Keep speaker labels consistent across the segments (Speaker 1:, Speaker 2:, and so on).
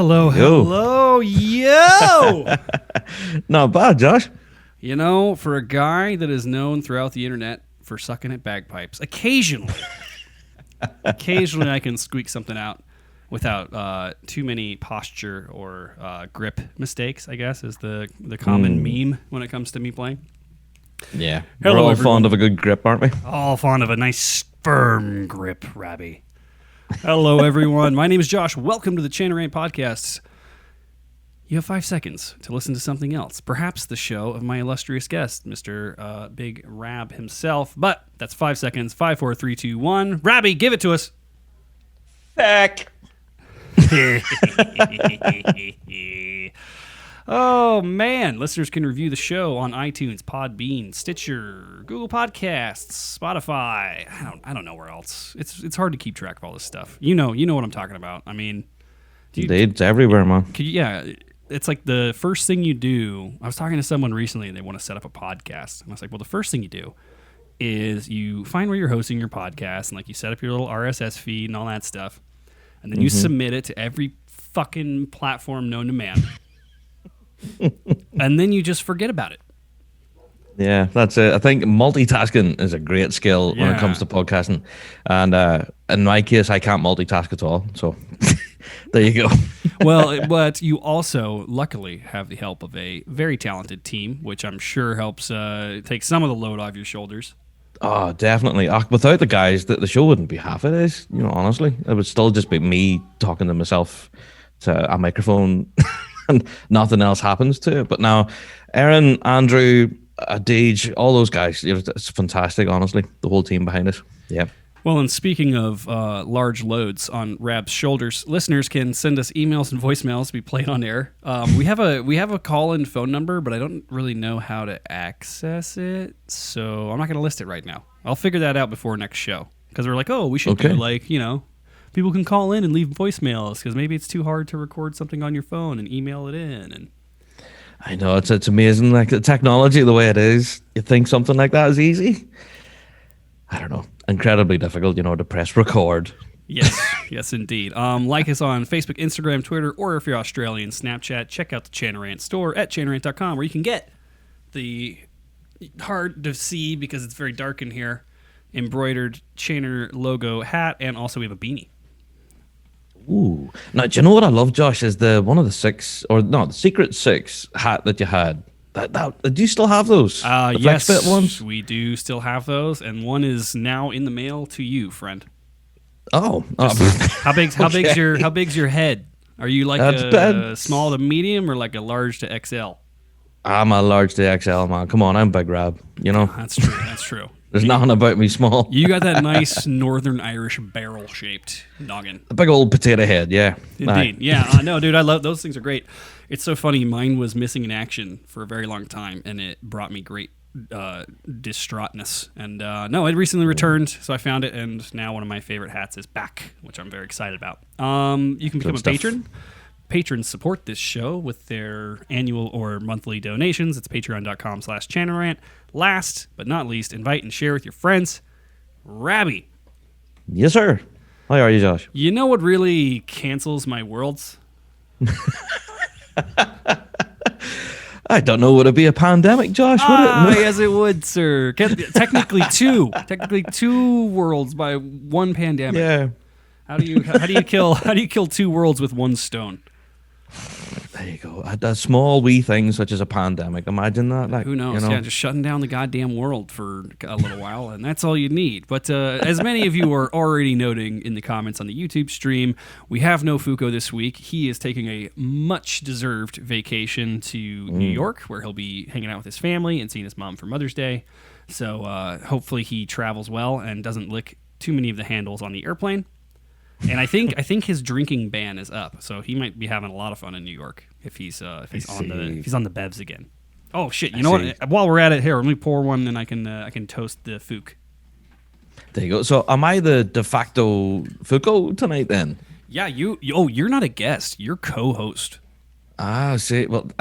Speaker 1: Hello, yo!
Speaker 2: Not bad, Josh.
Speaker 1: You know, for a guy that is known throughout the internet for sucking at bagpipes, occasionally I can squeak something out without too many posture or grip mistakes, I guess, is the common meme when it comes to me playing.
Speaker 2: Yeah.
Speaker 1: Hello,
Speaker 2: We're all
Speaker 1: everyone.
Speaker 2: fond of a good grip, aren't we?
Speaker 1: All fond of a nice firm grip, Rabby. Hello, everyone. My name is Josh. Welcome to the Chanarant Podcasts. You have 5 seconds to listen to something else, perhaps the show of my illustrious guest, Mr. Big Rab himself. But that's 5 seconds. 5, 4, 3, 2, 1. Rabby, give it to us.
Speaker 2: Heck.
Speaker 1: Oh, man. Listeners can review the show on iTunes, Podbean, Stitcher, Google Podcasts, Spotify. I don't know where else. It's hard to keep track of all this stuff. You know what I'm talking about. I mean,
Speaker 2: Indeed, it's everywhere, man.
Speaker 1: It's like the first thing you do. I was talking to someone recently and they want to set up a podcast. And I was like, well, the first thing you do is you find where you're hosting your podcast and like you set up your little RSS feed and all that stuff. And then you submit it to every fucking platform known to man. And then you just forget about it.
Speaker 2: Yeah, that's it. I think multitasking is a great skill when it comes to podcasting. And in my case, I can't multitask at all. So there you go.
Speaker 1: Well, but you also, luckily, have the help of a very talented team, which I'm sure helps take some of the load off your shoulders.
Speaker 2: Oh, definitely. Without the guys, the show wouldn't be half it is. You know, honestly, it would still just be me talking to myself to a microphone, and nothing else happens to it. But now, Aaron, Andrew, Deej, all those guys, it's fantastic. Honestly, the whole team behind it. Yeah.
Speaker 1: Well, and speaking of large loads on Rab's shoulders, listeners can send us emails and voicemails to be played on air. We have a call-in phone number, but I don't really know how to access it, so I'm not going to list it right now. I'll figure that out before next show, because we're like, oh, we should do people can call in and leave voicemails, because maybe it's too hard to record something on your phone and email it in. And
Speaker 2: I know it's amazing, like the technology the way it is. You think something like that is easy? I don't know. Incredibly difficult, to press record.
Speaker 1: Yes, indeed. Like us on Facebook, Instagram, Twitter, or if you're Australian, Snapchat. Check out the Chanarant store at chanarant.com, where you can get the hard to see because it's very dark in here embroidered Chaner logo hat, and also we have a beanie.
Speaker 2: Ooh. Now, do you know what I love, Josh, is the Secret 6 hat that you had. Do you still have those?
Speaker 1: Yes,
Speaker 2: FlexFit ones?
Speaker 1: We do still have those, and one is now in the mail to you, friend.
Speaker 2: Oh.
Speaker 1: How big's your head? Are you like a small to medium or like a large to XL?
Speaker 2: I'm a large to XL, man. Come on, I'm Big Rab,
Speaker 1: That's true.
Speaker 2: There's nothing about me small.
Speaker 1: You got that nice Northern Irish barrel-shaped noggin.
Speaker 2: A big old potato head, yeah.
Speaker 1: Indeed. Yeah, no, dude, I love those things are great. It's so funny. Mine was missing in action for a very long time, and it brought me great distraughtness. And no, it recently returned, so I found it, and now one of my favorite hats is back, which I'm very excited about. You can become a patron. Patrons support this show with their annual or monthly donations. It's patreon.com/Chanarant. Last but not least, invite and share with your friends. Rabby.
Speaker 2: Yes, sir. How are you, Josh?
Speaker 1: You know what really cancels my worlds?
Speaker 2: I don't know. Would it be a pandemic, Josh? Would it?
Speaker 1: Yes, it would, sir. Technically two worlds by one pandemic.
Speaker 2: Yeah.
Speaker 1: How do you kill two worlds with one stone?
Speaker 2: There you go. A small wee thing such as a pandemic. Imagine that. Like,
Speaker 1: who knows? Yeah, just shutting down the goddamn world for a little while, and that's all you need. But as many of you are already noting in the comments on the YouTube stream, we have no Fooko this week. He is taking a much-deserved vacation to New York, where he'll be hanging out with his family and seeing his mom for Mother's Day. So hopefully he travels well and doesn't lick too many of the handles on the airplane. And I think his drinking ban is up, so he might be having a lot of fun in New York if he's on the bevs again. Oh shit! You know what? While we're at it, here, let me pour one, and I can toast the Fook.
Speaker 2: There you go. So, am I the de facto Fooko tonight then?
Speaker 1: Yeah, you're not a guest. You're co-host.
Speaker 2: See. Well,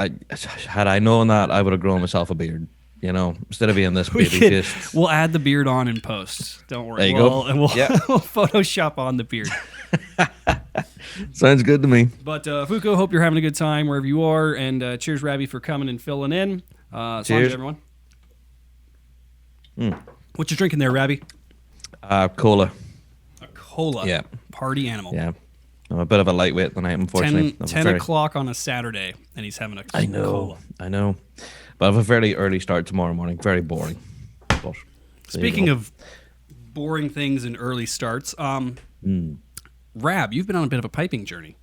Speaker 2: had I known that, I would have grown myself a beard. Instead of being this baby fist.
Speaker 1: We'll add the beard on in post. Don't worry.
Speaker 2: There you go.
Speaker 1: And we'll Photoshop on the beard.
Speaker 2: Sounds good to me.
Speaker 1: But Fooko, hope you're having a good time wherever you are, and cheers, Rabby, for coming and filling in. Cheers, everyone. What you drinking there, Rabby?
Speaker 2: Cola.
Speaker 1: A cola.
Speaker 2: Yeah.
Speaker 1: Party animal.
Speaker 2: Yeah. I'm a bit of a lightweight tonight, unfortunately.
Speaker 1: 10 o'clock on a Saturday, and he's having a cola.
Speaker 2: I know. But I have a very early start tomorrow morning. Very boring. But
Speaker 1: speaking of boring things and early starts, Rab, you've been on a bit of a piping journey.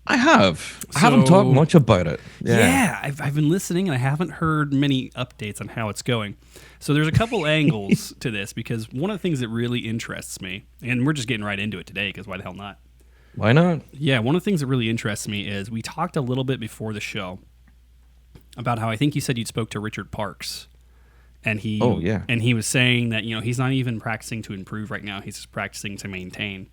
Speaker 2: I have. I haven't talked much about it.
Speaker 1: Yeah, I've been listening, and I haven't heard many updates on how it's going. So there's a couple angles to this, because one of the things that really interests me, and we're just getting right into it today, because why the hell not?
Speaker 2: Why not?
Speaker 1: Yeah, one of the things that really interests me is we talked a little bit before the show about how I think you said you'd spoke to Richard Parks. And he was saying that, he's not even practicing to improve right now. He's just practicing to maintain.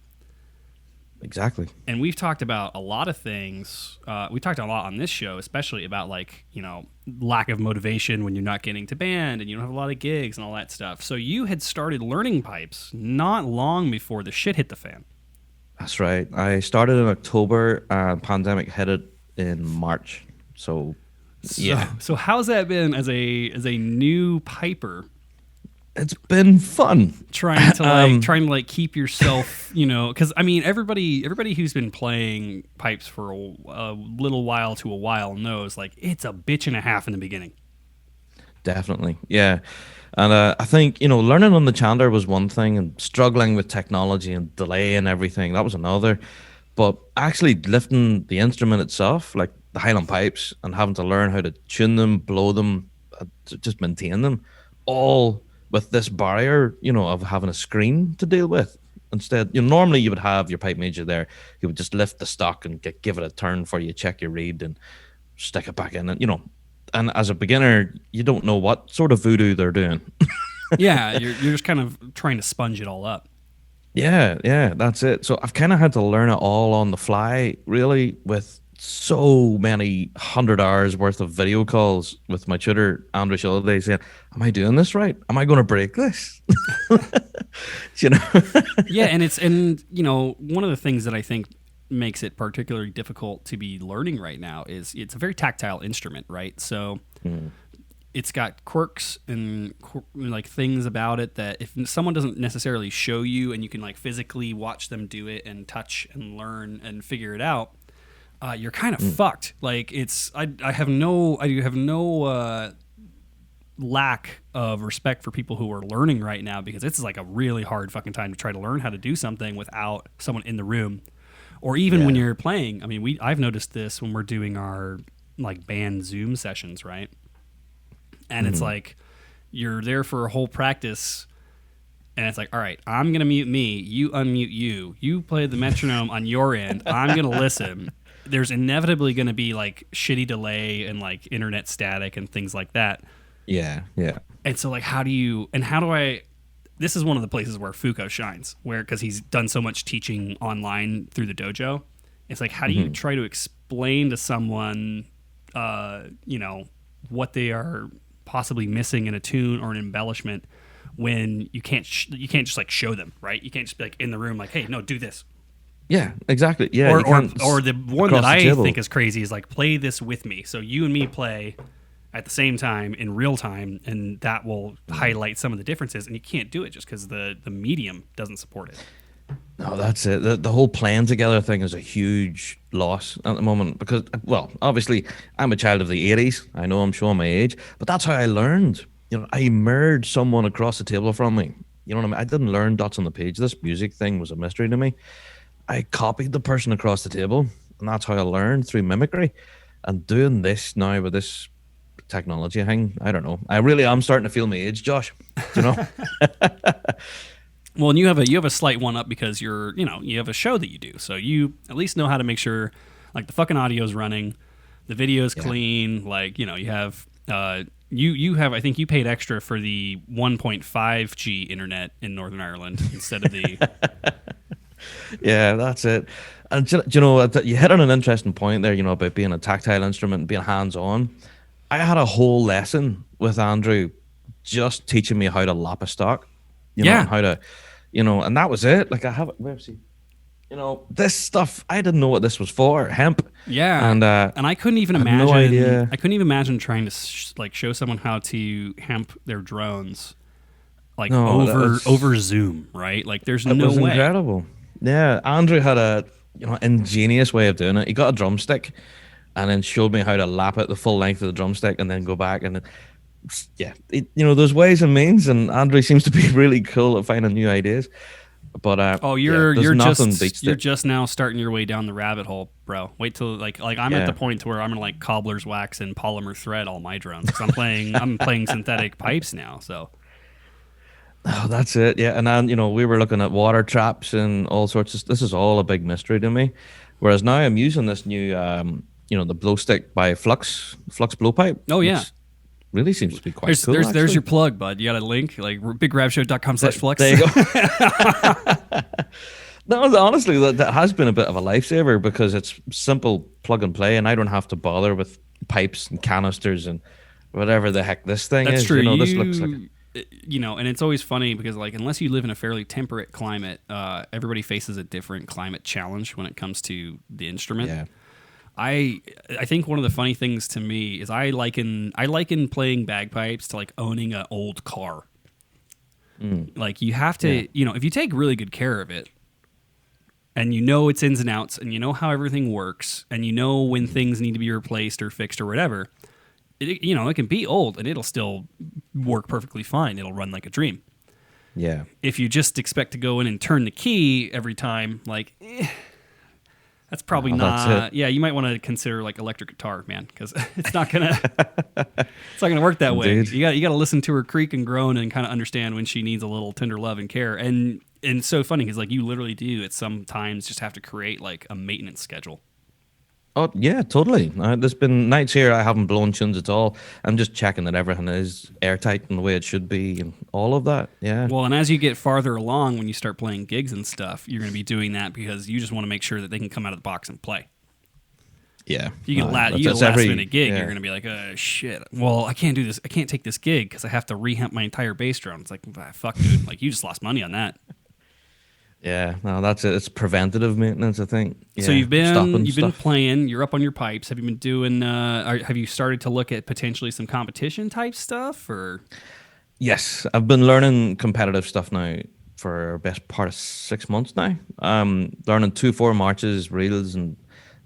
Speaker 2: Exactly.
Speaker 1: And we've talked about a lot of things. We talked a lot on this show, especially about lack of motivation when you're not getting to band and you don't have a lot of gigs and all that stuff. So you had started learning pipes not long before the shit hit the fan.
Speaker 2: That's right. I started in October and pandemic hit it in March. So
Speaker 1: how's that been as a new piper?
Speaker 2: It's been fun
Speaker 1: trying to keep yourself, because everybody who's been playing pipes for a little while to a while knows it's a bitch and a half in the beginning.
Speaker 2: Definitely, yeah. And I think learning on the Chandler was one thing, and struggling with technology and delay and everything, that was another. But actually lifting the instrument itself, like the Highland pipes, and having to learn how to tune them, blow them, just maintain them, all with this barrier, of having a screen to deal with. Instead, normally you would have your pipe major there. You would just lift the stock and give it a turn for you, check your reed, and stick it back in. And and as a beginner, you don't know what sort of voodoo they're doing.
Speaker 1: Yeah, you're just kind of trying to sponge it all up.
Speaker 2: Yeah, that's it. So I've kind of had to learn it all on the fly, really, with so many 100 hours worth of video calls with my tutor, Andrew Shilliday, saying, am I doing this right? Am I going to break this?
Speaker 1: Yeah, and one of the things that I think makes it particularly difficult to be learning right now is it's a very tactile instrument, right? So it's got quirks and things about it that if someone doesn't necessarily show you and you can physically watch them do it and touch and learn and figure it out, you're kind of fucked. I have no lack of respect for people who are learning right now, because it's a really hard fucking time to try to learn how to do something without someone in the room, or even when you're playing. I mean, I've noticed this when we're doing our band Zoom sessions, right? And it's you're there for a whole practice. And it's all right, I'm going to mute me. You unmute you. You play the metronome on your end. I'm going to listen. There's inevitably going to be shitty delay and internet static and things like that.
Speaker 2: Yeah.
Speaker 1: And so this is one of the places where Fooko shines, because he's done so much teaching online through the dojo. It's how do you try to explain to someone, what they are possibly missing in a tune or an embellishment when you can't just show them, right? You can't just be in the room hey, no, do this.
Speaker 2: Yeah, exactly. Yeah,
Speaker 1: or the one that I think is crazy is play this with me. So you and me play at the same time in real time, and that will highlight some of the differences. And you can't do it just because the medium doesn't support it.
Speaker 2: No, that's it. The whole playing together thing is a huge loss at the moment because, obviously, I'm a child of the 80s. I know I'm showing my age, but that's how I learned. I mirrored someone across the table from me. You know what I mean? I didn't learn dots on the page. This music thing was a mystery to me. I copied the person across the table, and that's how I learned, through mimicry. And doing this now with this technology thing, I don't know. I really am starting to feel my age, Josh.
Speaker 1: Well, and you have a slight one up because you have a show that you do, so you at least know how to make sure the fucking audio's running, the video's clean. You have you have, I think you paid extra for the 1.5G internet in Northern Ireland instead of the.
Speaker 2: Yeah, that's it. And you hit on an interesting point there, about being a tactile instrument and being hands-on. I had a whole lesson with Andrew just teaching me how to lap a stock, and how to, and that was it. I have it. Where's he? you know, this stuff, I didn't know what this was for. Hemp.
Speaker 1: Yeah,
Speaker 2: And
Speaker 1: I couldn't even
Speaker 2: I had
Speaker 1: imagine.
Speaker 2: no idea.
Speaker 1: I couldn't even imagine trying to like show someone how to hemp their drones, like
Speaker 2: No, that was,
Speaker 1: over Zoom, right? Like, there's
Speaker 2: it
Speaker 1: no
Speaker 2: was
Speaker 1: way.
Speaker 2: incredible. Yeah, Andrew had a ingenious way of doing it. He got a drumstick and then showed me how to lap it the full length of the drumstick and then go back and then, yeah, there's ways and means, and Andrew seems to be really cool at finding new ideas. But
Speaker 1: Oh,
Speaker 2: yeah,
Speaker 1: you're
Speaker 2: nothing
Speaker 1: just
Speaker 2: beats
Speaker 1: you're
Speaker 2: it.
Speaker 1: just now starting your way down the rabbit hole, bro. Wait till like I'm at
Speaker 2: Yeah.
Speaker 1: the point to where I'm gonna like cobbler's wax and polymer thread all my drones, 'cause I'm playing synthetic pipes now. So
Speaker 2: Oh, that's it. Yeah, and then we were looking at water traps and all sorts of. This is all a big mystery to me. Whereas now I'm using this new, the blow stick by Flux blowpipe.
Speaker 1: Oh, yeah.
Speaker 2: which really seems to be quite cool.
Speaker 1: there's
Speaker 2: actually.
Speaker 1: your plug, bud. You got a link like bigrabshow.com/flex.
Speaker 2: There you go. No, honestly, that has been a bit of a lifesaver because it's simple plug and play, and I don't have to bother with pipes and canisters and whatever the heck this thing
Speaker 1: That's
Speaker 2: is.
Speaker 1: true.
Speaker 2: This looks like.
Speaker 1: And it's always funny because like unless you live in a fairly temperate climate, everybody faces a different climate challenge when it comes to the instrument.
Speaker 2: Yeah.
Speaker 1: I think one of the funny things to me is I liken playing bagpipes to like owning an old car. Like you have to, if you take really good care of it, and you know its ins and outs, and you know how everything works, and you know when things need to be replaced or fixed or whatever, it can be old and it'll still work perfectly fine. It'll run like a dream.
Speaker 2: Yeah.
Speaker 1: If you just expect to go in and turn the key every time, like, that's probably
Speaker 2: That's
Speaker 1: not.
Speaker 2: it.
Speaker 1: Yeah, you might want to consider like electric guitar, man, because it's not gonna work that way.
Speaker 2: Indeed.
Speaker 1: You got to listen to her creak and groan and kind of understand when she needs a little tender love and care. And it's so funny because like you literally do at sometimes just have to create like a maintenance schedule.
Speaker 2: Oh yeah, totally. There's been nights here I haven't blown tunes at all. I'm just checking that everything is airtight and the way it should be, and all of that. Yeah.
Speaker 1: Well, and as you get farther along, when you start playing gigs and stuff, you're going to be doing that because you just want to make sure that they can come out of the box and play.
Speaker 2: Yeah.
Speaker 1: You get a last minute gig, you're going to be like, oh, shit. Well, I can't do this. I can't take this gig because I have to rehemp my entire bass drum. It's like, fuck, dude. Like, you just lost money on that.
Speaker 2: Yeah, no, that's it. It's preventative maintenance, I think. Yeah,
Speaker 1: So you've been
Speaker 2: stuff.
Speaker 1: playing. You're up on your pipes. Have you been doing? Have you started to look at potentially some competition type stuff? Or
Speaker 2: Yes, I've been learning competitive stuff now for best part of 6 months now. Learning 2/4 marches, reels, and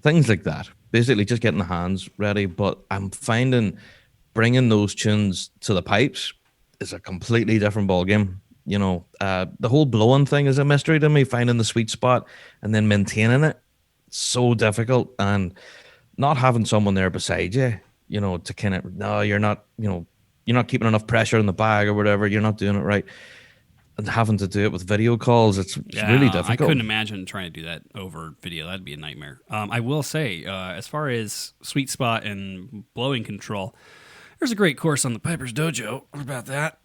Speaker 2: things like that. Basically, just getting the hands ready. But I'm finding bringing those tunes to the pipes is a completely different ballgame. The whole blowing thing is a mystery to me. Finding the sweet spot and then maintaining it, so difficult. And not having someone there beside you, to kind of no, you're not keeping enough pressure in the bag or whatever. You're not doing it right, and having to do it with video calls, it's really difficult.
Speaker 1: I couldn't imagine trying to do that over video. That'd be a nightmare. I will say, as far as sweet spot and blowing control, there's a great course on the Piper's Dojo about that.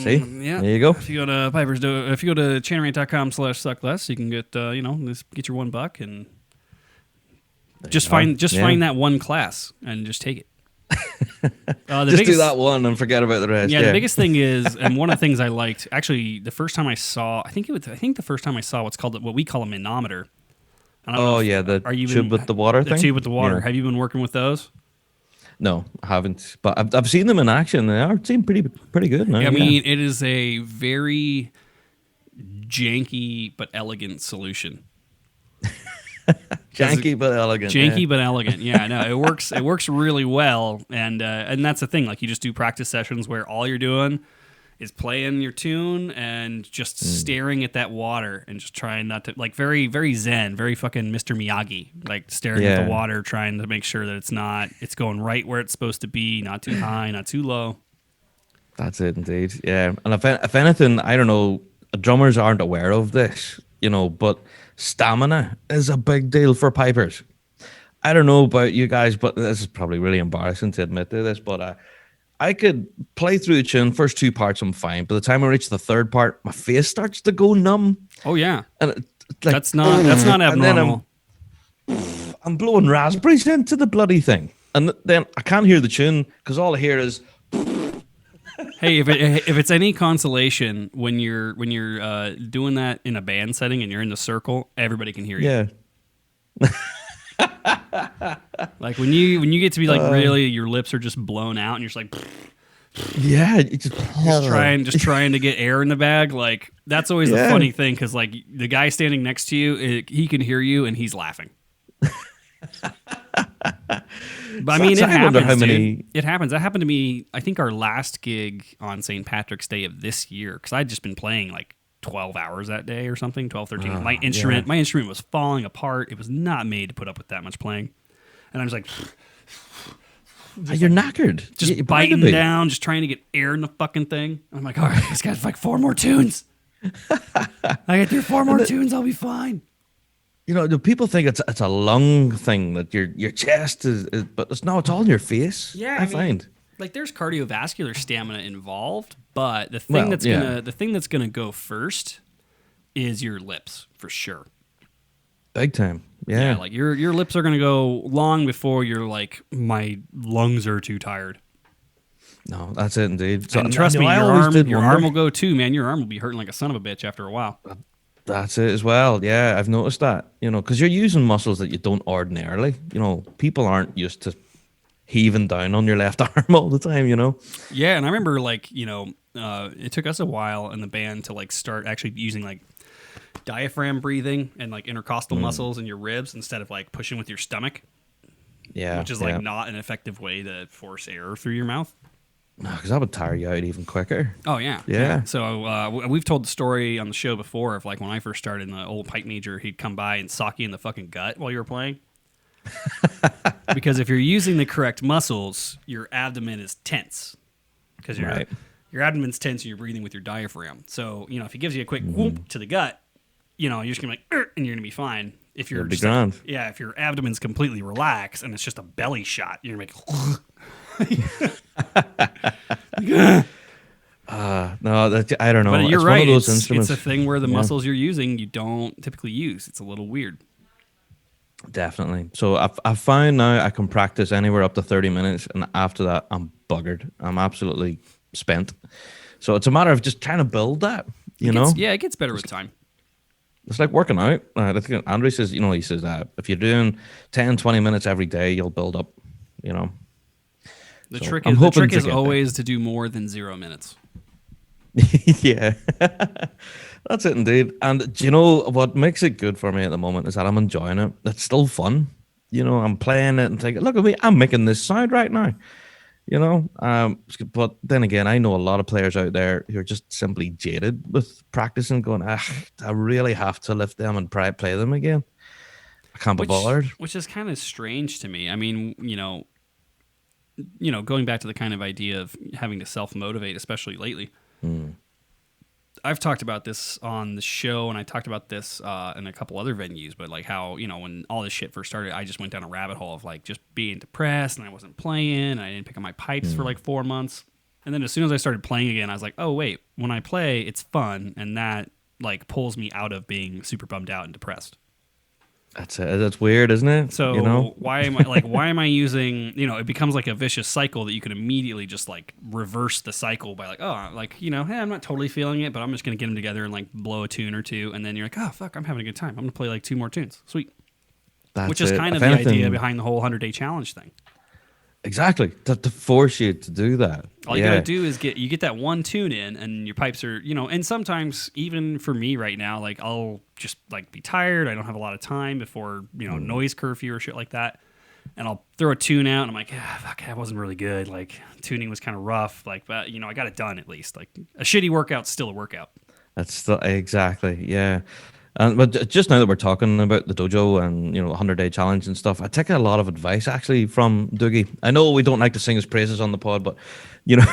Speaker 2: See?
Speaker 1: Yeah.
Speaker 2: There you go.
Speaker 1: If you go to chanrant.com/suckless, you can get just get your $1 and find that one class and just take it.
Speaker 2: Do that one and forget about the rest.
Speaker 1: Yeah, the biggest thing is, and one of the things I liked, actually, the first time I saw, I think the first time I saw what we call a manometer. I don't know
Speaker 2: the tube with the water thing?
Speaker 1: The tube with the water.
Speaker 2: Yeah.
Speaker 1: Have you been working with those?
Speaker 2: No, I haven't. But I've seen them in action. They seem pretty good now.
Speaker 1: I mean, it is a very janky but elegant solution.
Speaker 2: Janky but elegant.
Speaker 1: Janky but elegant. Yeah, no, it works. It works really well, and that's the thing. Like, you just do practice sessions where all you're doing is playing your tune and just staring at that water and just trying not to, like, very, very zen, very fucking Mr. Miyagi, like staring at the water, trying to make sure that it's going right where it's supposed to be, not too high, not too low.
Speaker 2: That's it, indeed. Yeah, and if anything, I don't know, drummers aren't aware of this, but stamina is a big deal for pipers. I don't know about you guys, but this is probably really embarrassing to admit to this, but I could play through the tune, first 2 parts, I'm fine. By the time I reach the 3rd part, my face starts to go numb.
Speaker 1: Oh yeah,
Speaker 2: and like,
Speaker 1: that's not abnormal.
Speaker 2: And then I'm blowing raspberries into the bloody thing, and then I can't hear the tune because all I hear is.
Speaker 1: Hey, if it's any consolation, when you're doing that in a band setting and you're in the circle, everybody can hear you.
Speaker 2: Yeah.
Speaker 1: Like when you get to be like really, your lips are just blown out and you're just like,
Speaker 2: Yeah, it's
Speaker 1: just trying to get air in the bag. Like that's always the funny thing, because like the guy standing next to you, he can hear you and he's laughing. But I mean, it happens, dude. It happens. That happened to me. I think our last gig on St. Patrick's Day of this year, because I'd just been playing like 12 hours that day or something, 12, 13. My instrument was falling apart. It was not made to put up with that much playing. And I was like,
Speaker 2: you're knackered.
Speaker 1: Just biting down, just trying to get air in the fucking thing. I'm like, all right, this guy's like 4 more tunes. I get through 4 more tunes, I'll be fine.
Speaker 2: You know, do people think it's a lung thing, that your chest is but it's all in your face?
Speaker 1: Yeah,
Speaker 2: I find.
Speaker 1: Like there's cardiovascular stamina involved, but the thing that's gonna go first is your lips, for sure.
Speaker 2: Big time. Yeah.
Speaker 1: Like your lips are gonna go long before you're like, my lungs are too tired.
Speaker 2: No, that's it indeed. So,
Speaker 1: and trust me, your arm will go too, man. Your arm will be hurting like a son of a bitch after a while.
Speaker 2: That's it as well. Yeah, I've noticed that. You know, because you're using muscles that you don't ordinarily. You know, people aren't used to heaving down on your left arm all the time, you know?
Speaker 1: Yeah, and I remember, like, you know, it took us a while in the band to, like, start actually using, like, diaphragm breathing and, like, intercostal muscles in your ribs instead of, like, pushing with your stomach.
Speaker 2: Yeah.
Speaker 1: Which is, like, not an effective way to force air through your mouth.
Speaker 2: No, because that would tire you out even quicker.
Speaker 1: Oh, yeah.
Speaker 2: Yeah.
Speaker 1: So we've told the story on the show before of, like, when I first started in the old pipe major, he'd come by and sock you in the fucking gut while you were playing. Because if you're using the correct muscles, your abdomen is tense. Because your abdomen's tense and you're breathing with your diaphragm. So, you know, if he gives you a quick whoop to the gut, you know, you're just going to be like, and you're going to be fine. If you're just if your abdomen's completely relaxed and it's just a belly shot, you're going to make
Speaker 2: no, I don't know.
Speaker 1: But you're
Speaker 2: it's
Speaker 1: right.
Speaker 2: One of those instruments.
Speaker 1: It's a thing where the muscles you're using you don't typically use. It's a little weird.
Speaker 2: Definitely. So I've found now I can practice anywhere up to 30 minutes, and after that I'm buggered. I'm absolutely spent. So it's a matter of just trying to build that. You know?
Speaker 1: Yeah, it gets better with time.
Speaker 2: It's like working out. I think Andre says, you know, he says that if you're doing 10, 20 minutes every day, you'll build up. You know.
Speaker 1: The trick is always to do more than 0 minutes.
Speaker 2: Yeah, that's it indeed. And do you know what makes it good for me at the moment is that I'm enjoying it. It's still fun. You know, I'm playing it and thinking, look at me, I'm making this sound right now. You know, but then again, I know a lot of players out there who are just simply jaded with practicing, going, I really have to lift them and play them again. I can't be bothered. Which
Speaker 1: is kind of strange to me. I mean, you know, going back to the kind of idea of having to self-motivate, especially lately. I've talked about this on the show, and I talked about this in a couple other venues, but like how, you know, when all this shit first started, I just went down a rabbit hole of like just being depressed, and I wasn't playing, and I didn't pick up my pipes for like 4 months. And then as soon as I started playing again, I was like, oh wait, when I play, it's fun, and that like pulls me out of being super bummed out and depressed.
Speaker 2: That's weird, isn't it?
Speaker 1: So
Speaker 2: you know?
Speaker 1: why am I using, you know, it becomes like a vicious cycle that you can immediately just like reverse the cycle by like, oh, like, you know, hey, I'm not totally feeling it, but I'm just going to get them together and like blow a tune or two. And then you're like, oh, fuck, I'm having a good time. I'm going to play like 2 more tunes. Sweet. Which is kind of the idea behind the whole 100-day challenge thing.
Speaker 2: Exactly. To force you to do that.
Speaker 1: All you gotta do is get that one tune in, and your pipes are, you know, and sometimes even for me right now, like I'll just like be tired. I don't have a lot of time before, you know, noise curfew or shit like that. And I'll throw a tune out and I'm like, fuck, that wasn't really good. Like tuning was kind of rough. Like, but you know, I got it done at least. Like a shitty workout's still a workout.
Speaker 2: That's still exactly. Yeah. But just now that we're talking about the dojo and, you know, 100-day challenge and stuff, I take a lot of advice actually from Doogie. I know we don't like to sing his praises on the pod, but you know,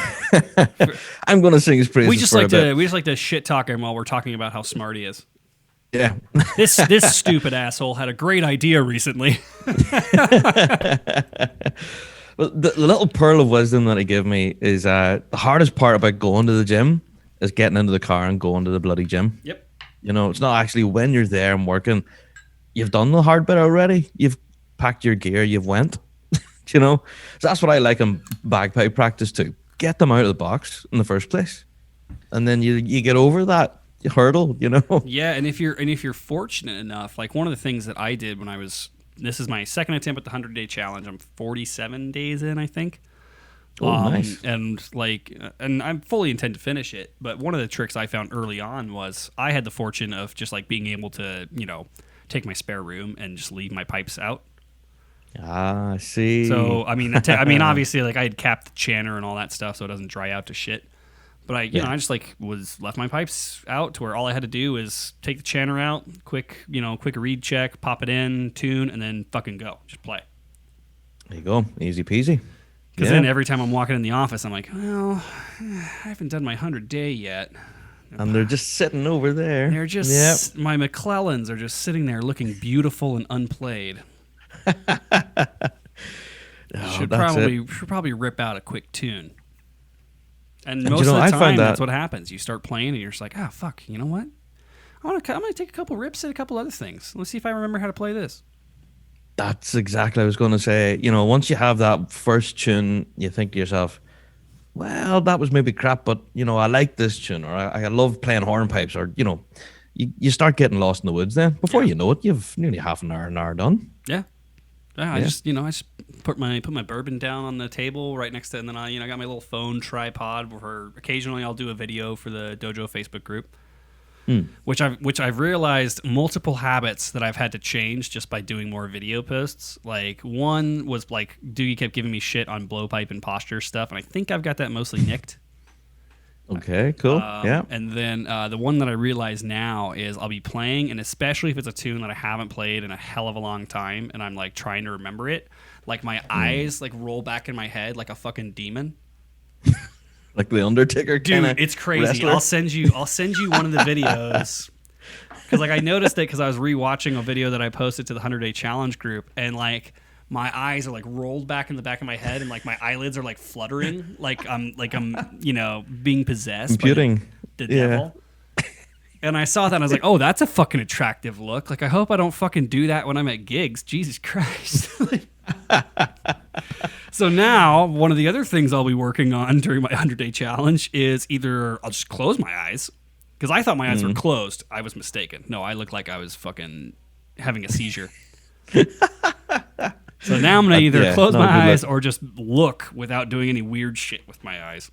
Speaker 2: I'm going to sing his praises.
Speaker 1: We just like to shit talk him while we're talking about how smart he is.
Speaker 2: Yeah.
Speaker 1: This stupid asshole had a great idea recently.
Speaker 2: Well, the little pearl of wisdom that he gave me is the hardest part about going to the gym is getting into the car and going to the bloody gym.
Speaker 1: Yep.
Speaker 2: You know, it's not actually when you're there and working. You've done the hard bit already. You've packed your gear. You've went. You know, so that's what I like in bagpipe practice too. get them out of the box in the first place, and then you get over that hurdle, you know.
Speaker 1: Yeah, and if you're fortunate enough, like one of the things that I did when this is my second attempt at the 100-day challenge. I'm 47 days in, I think.
Speaker 2: Oh, nice.
Speaker 1: And I fully intend to finish it. But one of the tricks I found early on was I had the fortune of just like being able to, take my spare room and just leave my pipes out.
Speaker 2: Ah, I see.
Speaker 1: So I mean, obviously, like I had capped the channer and all that stuff, so it doesn't dry out to shit. But I just like left my pipes out to where all I had to do is take the channer out, quick read check, pop it in, tune, and then fucking go, just play.
Speaker 2: There you go, easy peasy.
Speaker 1: Because then every time I'm walking in the office, I'm like, well, I haven't done my 100-day yet.
Speaker 2: And they're just sitting over there.
Speaker 1: They're just my MacLellans are just sitting there looking beautiful and unplayed. Should probably rip out a quick tune. And most of the time, that's what happens. You start playing, and you're just like, fuck, you know what? I'm gonna take a couple rips at a couple other things. Let's see if I remember how to play this.
Speaker 2: That's exactly what I was going to say. Once you have that first tune, you think to yourself, well, that was maybe crap, but, I like this tune, or I love playing hornpipes, or, you start getting lost in the woods then. Before you know it, you've nearly half an hour done.
Speaker 1: Yeah. I just put my bourbon down on the table right next to it, and then I got my little phone tripod where occasionally I'll do a video for the Dojo Facebook group. Which I've realized multiple habits that I've had to change just by doing more video posts. Like one was like Doogie kept giving me shit on blowpipe and posture stuff, and I think I've got that mostly nicked.
Speaker 2: Okay, cool. Yeah.
Speaker 1: And then the one that I realize now is I'll be playing, and especially if it's a tune that I haven't played in a hell of a long time, and I'm like trying to remember it, like my eyes like roll back in my head like a fucking demon.
Speaker 2: Like the Undertaker,
Speaker 1: dude. It's crazy. Wrestler. I'll send you one of the videos because like I noticed it because I was rewatching a video that I posted to the 100-day challenge group, and like my eyes are like rolled back in the back of my head, and like my eyelids are like fluttering, like I'm being possessed by the devil. And I saw that and I was like, oh, that's a fucking attractive look. Like I hope I don't fucking do that when I'm at gigs. Jesus Christ. So now, one of the other things I'll be working on during my 100-day challenge is either I'll just close my eyes, because I thought my eyes were closed. I was mistaken. No, I looked like I was fucking having a seizure. So now I'm going to either close my eyes or just look without doing any weird shit with my eyes.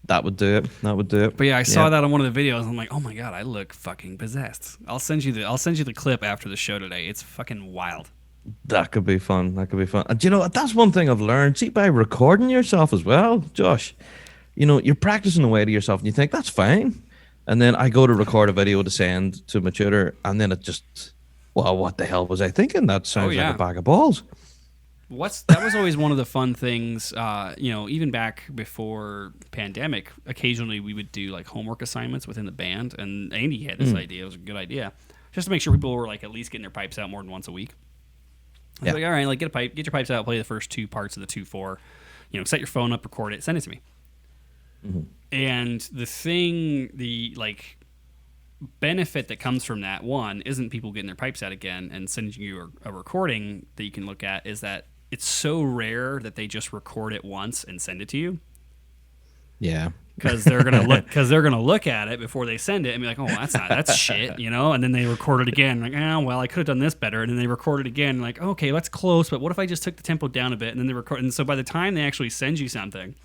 Speaker 2: That would do it.
Speaker 1: But yeah, I saw that on one of the videos. I'm like, oh my God, I look fucking possessed. I'll send you the clip after the show today. It's fucking wild.
Speaker 2: That could be fun. And that's one thing I've learned. See, by recording yourself as well, Josh, you're practicing away to yourself and you think, that's fine. And then I go to record a video to send to my tutor, and then it just, well, what the hell was I thinking? That sounds like a bag of balls.
Speaker 1: That was always one of the fun things, even back before pandemic, occasionally we would do like homework assignments within the band, and Andy had this idea. It was a good idea. Just to make sure people were like at least getting their pipes out more than once a week. I was like, all right, like get your pipes out, play the first two parts of the 2/4, set your phone up, record it, send it to me. Mm-hmm. And the benefit that comes from that, one, isn't people getting their pipes out again and sending you a recording that you can look at, is that it's so rare that they just record it once and send it to you.
Speaker 2: Yeah.
Speaker 1: Because they're gonna look at it before they send it and be like, oh, that's shit, and then they record it again, like, well, I could have done this better, and then they record it again, like, okay, that's close, but what if I just took the tempo down a bit, and then they record, and so by the time they actually send you something,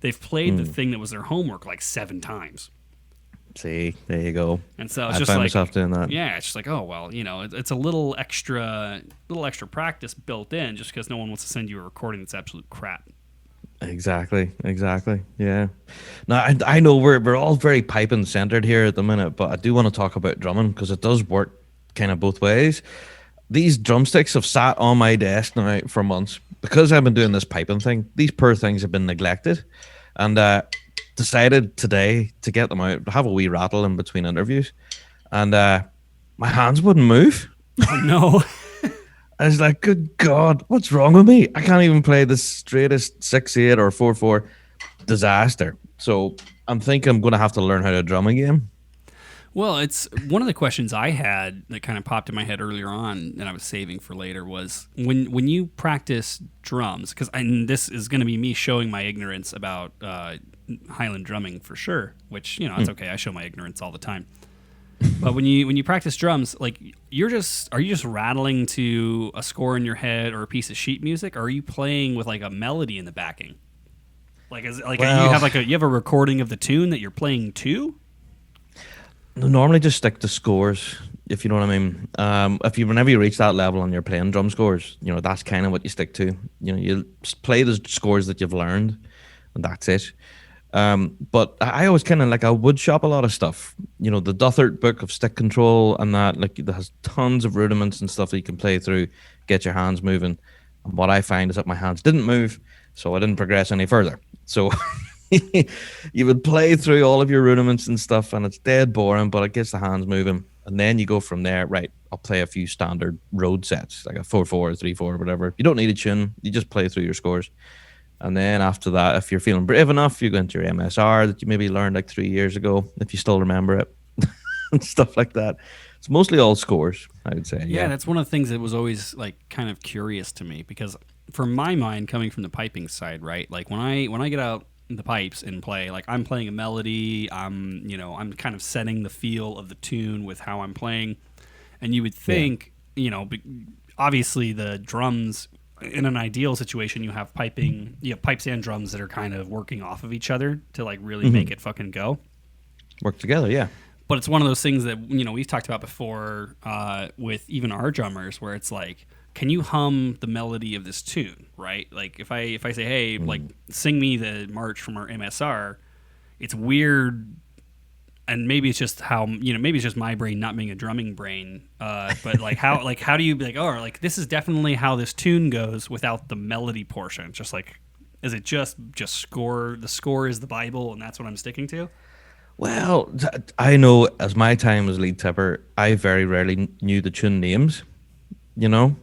Speaker 1: they've played the thing that was their homework like 7 times.
Speaker 2: See, there you go.
Speaker 1: And so it's
Speaker 2: I
Speaker 1: just
Speaker 2: find
Speaker 1: like
Speaker 2: myself doing that.
Speaker 1: Yeah, it's just like, oh well, it's a little extra practice built in, just because no one wants to send you a recording that's absolute crap.
Speaker 2: Exactly. Yeah. Now I know we're all very piping centered here at the minute, but I do want to talk about drumming because it does work kind of both ways. These drumsticks have sat on my desk now for months because I've been doing this piping thing. These poor things have been neglected, and decided today to get them out, have a wee rattle in between interviews, and my hands wouldn't move.
Speaker 1: Oh no.
Speaker 2: I was like, good God, what's wrong with me? I can't even play the straightest 6/8 or 4/4. Disaster. So I'm thinking I'm going to have to learn how to drum again.
Speaker 1: Well, it's one of the questions I had that kind of popped in my head earlier on, and I was saving for later, was when you practice drums, because this is going to be me showing my ignorance about Highland drumming for sure, which, you know, it's okay. I show my ignorance all the time. But when you practice drums, like are you just rattling to a score in your head or a piece of sheet music, or are you playing with like a melody in the backing? Like you have a recording of the tune that you're playing to?
Speaker 2: Normally just stick to scores, if you know what I mean. Whenever you reach that level and you're playing drum scores, you know, that's kind of what you stick to. You know, you play the scores that you've learned, and that's it. But I always kind of like, I would shop a lot of stuff. You know, the Duthert book of stick control and that, like, it has tons of rudiments and stuff that you can play through, get your hands moving. And what I find is that my hands didn't move, so I didn't progress any further. So you would play through all of your rudiments and stuff, and it's dead boring, but it gets the hands moving. And then you go from there, right, I'll play a few standard road sets, like a 4/4, 3/4, whatever. You don't need a tune, you just play through your scores. And then after that, if you're feeling brave enough, you go into your MSR that you maybe learned like 3 years ago, if you still remember it, and stuff like that. It's mostly all scores, I would say.
Speaker 1: Yeah, that's one of the things that was always like kind of curious to me, because for my mind, coming from the piping side, right, like when I get out the pipes and play, like I'm playing a melody, I'm kind of setting the feel of the tune with how I'm playing, and you would think, you know, obviously the drums, in an ideal situation, you have pipes and drums that are kind of working off of each other to like really make it fucking go,
Speaker 2: work together. Yeah,
Speaker 1: but it's one of those things that, you know, we've talked about before with even our drummers, where it's like, can you hum the melody of this tune, right? Like if I say, hey, like sing me the march from our MSR, it's weird, and maybe it's just maybe it's just my brain not being a drumming brain. But like how do you be like, oh, like this is definitely how this tune goes without the melody portion? It's just like, is it just score? The score is the Bible, and that's what I'm sticking to.
Speaker 2: Well, I know as my time as lead tipper, I very rarely knew the tune names. You know,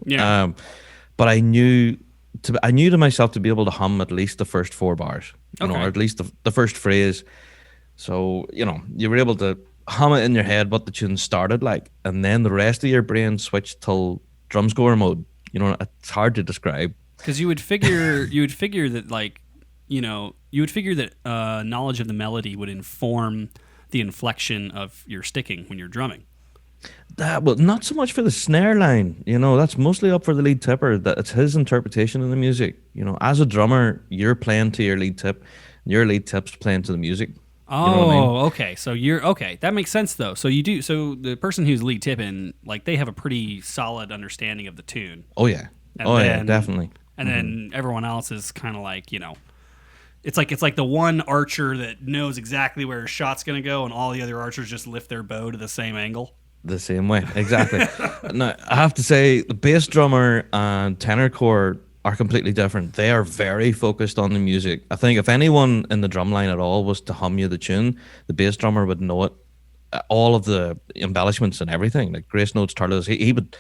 Speaker 2: but I knew to myself to be able to hum at least the first 4 bars, you know, or at least the first phrase. So, you know, you were able to hum it in your head what the tune started like, and then the rest of your brain switched till drum score mode. You know, it's hard to describe.
Speaker 1: Because you would figure that, like, you know, that knowledge of the melody would inform the inflection of your sticking when you're drumming.
Speaker 2: Well, not so much for the snare line, you know, that's mostly up for the lead tipper. That it's his interpretation of the music. You know, as a drummer, you're playing to your lead tip, and your lead tip's playing to the music.
Speaker 1: Oh,
Speaker 2: you know what I mean?
Speaker 1: Okay. So that makes sense though. So the person who's lead tipping, like, they have a pretty solid understanding of the tune.
Speaker 2: Oh yeah. Yeah, definitely.
Speaker 1: And then everyone else is kind of like, you know, it's like the one archer that knows exactly where his shot's going to go, and all the other archers just lift their bow to the same angle.
Speaker 2: The same way, exactly. Now, I have to say, the bass drummer and tenor corps are completely different. They are very focused on the music. I think if anyone in the drum line at all was to hum you the tune, the bass drummer would know it, all of the embellishments and everything, like grace notes, turtles. He would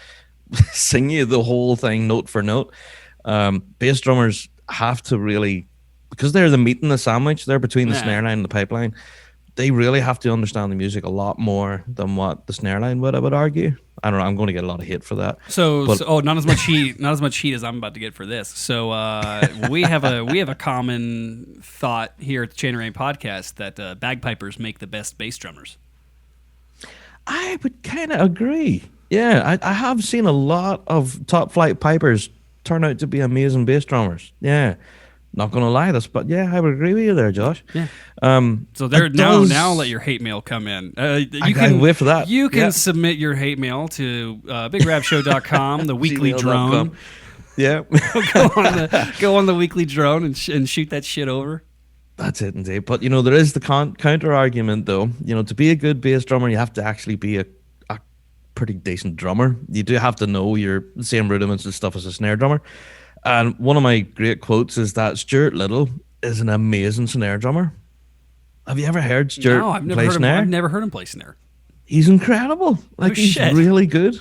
Speaker 2: sing you the whole thing note for note. Bass drummers have to really, because they're the meat in the sandwich, they're between the snare line and the pipeline. They really have to understand the music a lot more than what the snare line would, I would argue. I don't know. I'm going to get a lot of hate for that.
Speaker 1: Not as much heat as I'm about to get for this. So we have a common thought here at the Chain Rain Podcast that bagpipers make the best bass drummers.
Speaker 2: I would kind of agree. Yeah, I have seen a lot of top flight pipers turn out to be amazing bass drummers. Yeah. Not gonna lie, but yeah, I would agree with you there, Josh.
Speaker 1: Yeah. So there now let your hate mail come in.
Speaker 2: You can wait for that.
Speaker 1: You can submit your hate mail to bigrabshow.com, the weekly drone.
Speaker 2: Yeah.
Speaker 1: go on the weekly drone and shoot that shit over.
Speaker 2: That's it, indeed. But you know, there is the counter argument, though. You know, to be a good bass drummer, you have to actually be a pretty decent drummer. You do have to know your same rudiments and stuff as a snare drummer. And one of my great quotes is that Stuart Little is an amazing snare drummer. Have you ever heard Stuart play snare?
Speaker 1: I've never heard him play snare.
Speaker 2: He's incredible. Like, he's really good.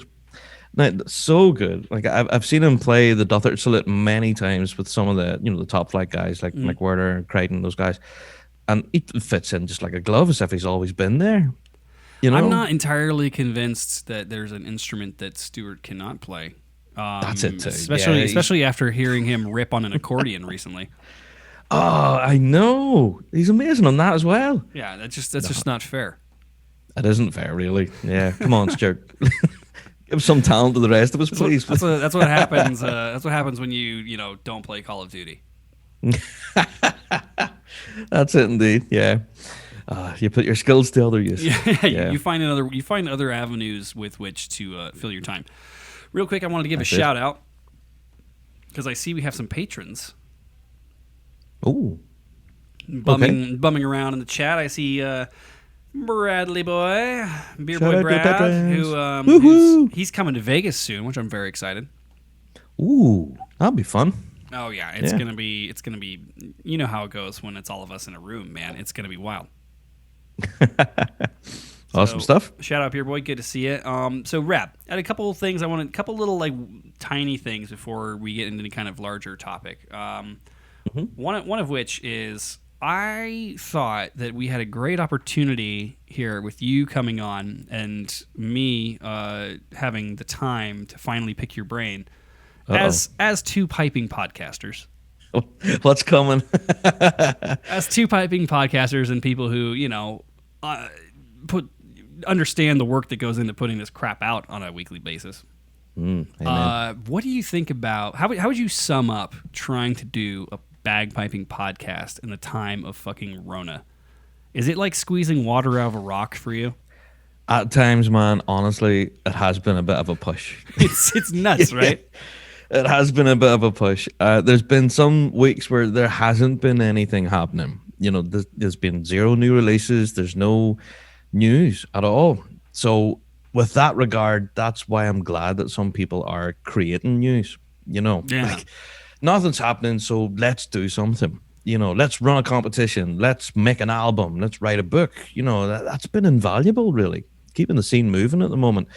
Speaker 2: Now, so good. Like, I've seen him play the Duthert Salute many times with some of the, you know, the top flight guys like McWhirter and Crichton, those guys. And he fits in just like a glove, as if he's always been there. You know,
Speaker 1: I'm not entirely convinced that there's an instrument that Stuart cannot play.
Speaker 2: That's it too.
Speaker 1: Especially after hearing him rip on an accordion recently.
Speaker 2: Oh, I know. He's amazing on that as well.
Speaker 1: Yeah, that's just not fair.
Speaker 2: It isn't fair, really. Yeah, come on, Stuart. Give some talent to the rest of us, please.
Speaker 1: That's what happens. That's what happens when you don't play Call of Duty.
Speaker 2: That's it, indeed. Yeah, you put your skills to other use.
Speaker 1: Yeah. You find other avenues with which to fill your time. Real quick, I wanted to give a shout out because I see we have some patrons.
Speaker 2: Oh,
Speaker 1: bumming around in the chat. I see Bradley boy, Beer
Speaker 2: Shout
Speaker 1: Boy
Speaker 2: out to
Speaker 1: Brad,
Speaker 2: patrons.
Speaker 1: he's coming to Vegas soon, which I'm very excited.
Speaker 2: ooh, that'll be fun.
Speaker 1: Oh yeah, it's gonna be. You know how it goes when it's all of us in a room, man. It's gonna be wild.
Speaker 2: Awesome stuff.
Speaker 1: Shout out, Beer Boy. Good to see you. So Rab, I had a couple of things. A couple little like tiny things before we get into any kind of larger topic. One of which is I thought that we had a great opportunity here with you coming on and me having the time to finally pick your brain as two piping podcasters.
Speaker 2: What's coming?
Speaker 1: As two piping podcasters and people who understand the work that goes into putting this crap out on a weekly basis. What do you think about how would you sum up trying to do a bagpiping podcast in the time of fucking Rona? Is it like squeezing water out of a rock for you?
Speaker 2: At times, man, honestly, it has been a bit of a push.
Speaker 1: It's nuts, right?
Speaker 2: It has been a bit of a push. There's been some weeks where there hasn't been anything happening. There's been zero new releases. There's no news at all. So with that regard, that's why I'm glad that some people are creating news. Like nothing's happening, so let's do something. Let's run a competition. Let's make an album. Let's write a book. That's been invaluable, really, keeping the scene moving at the moment.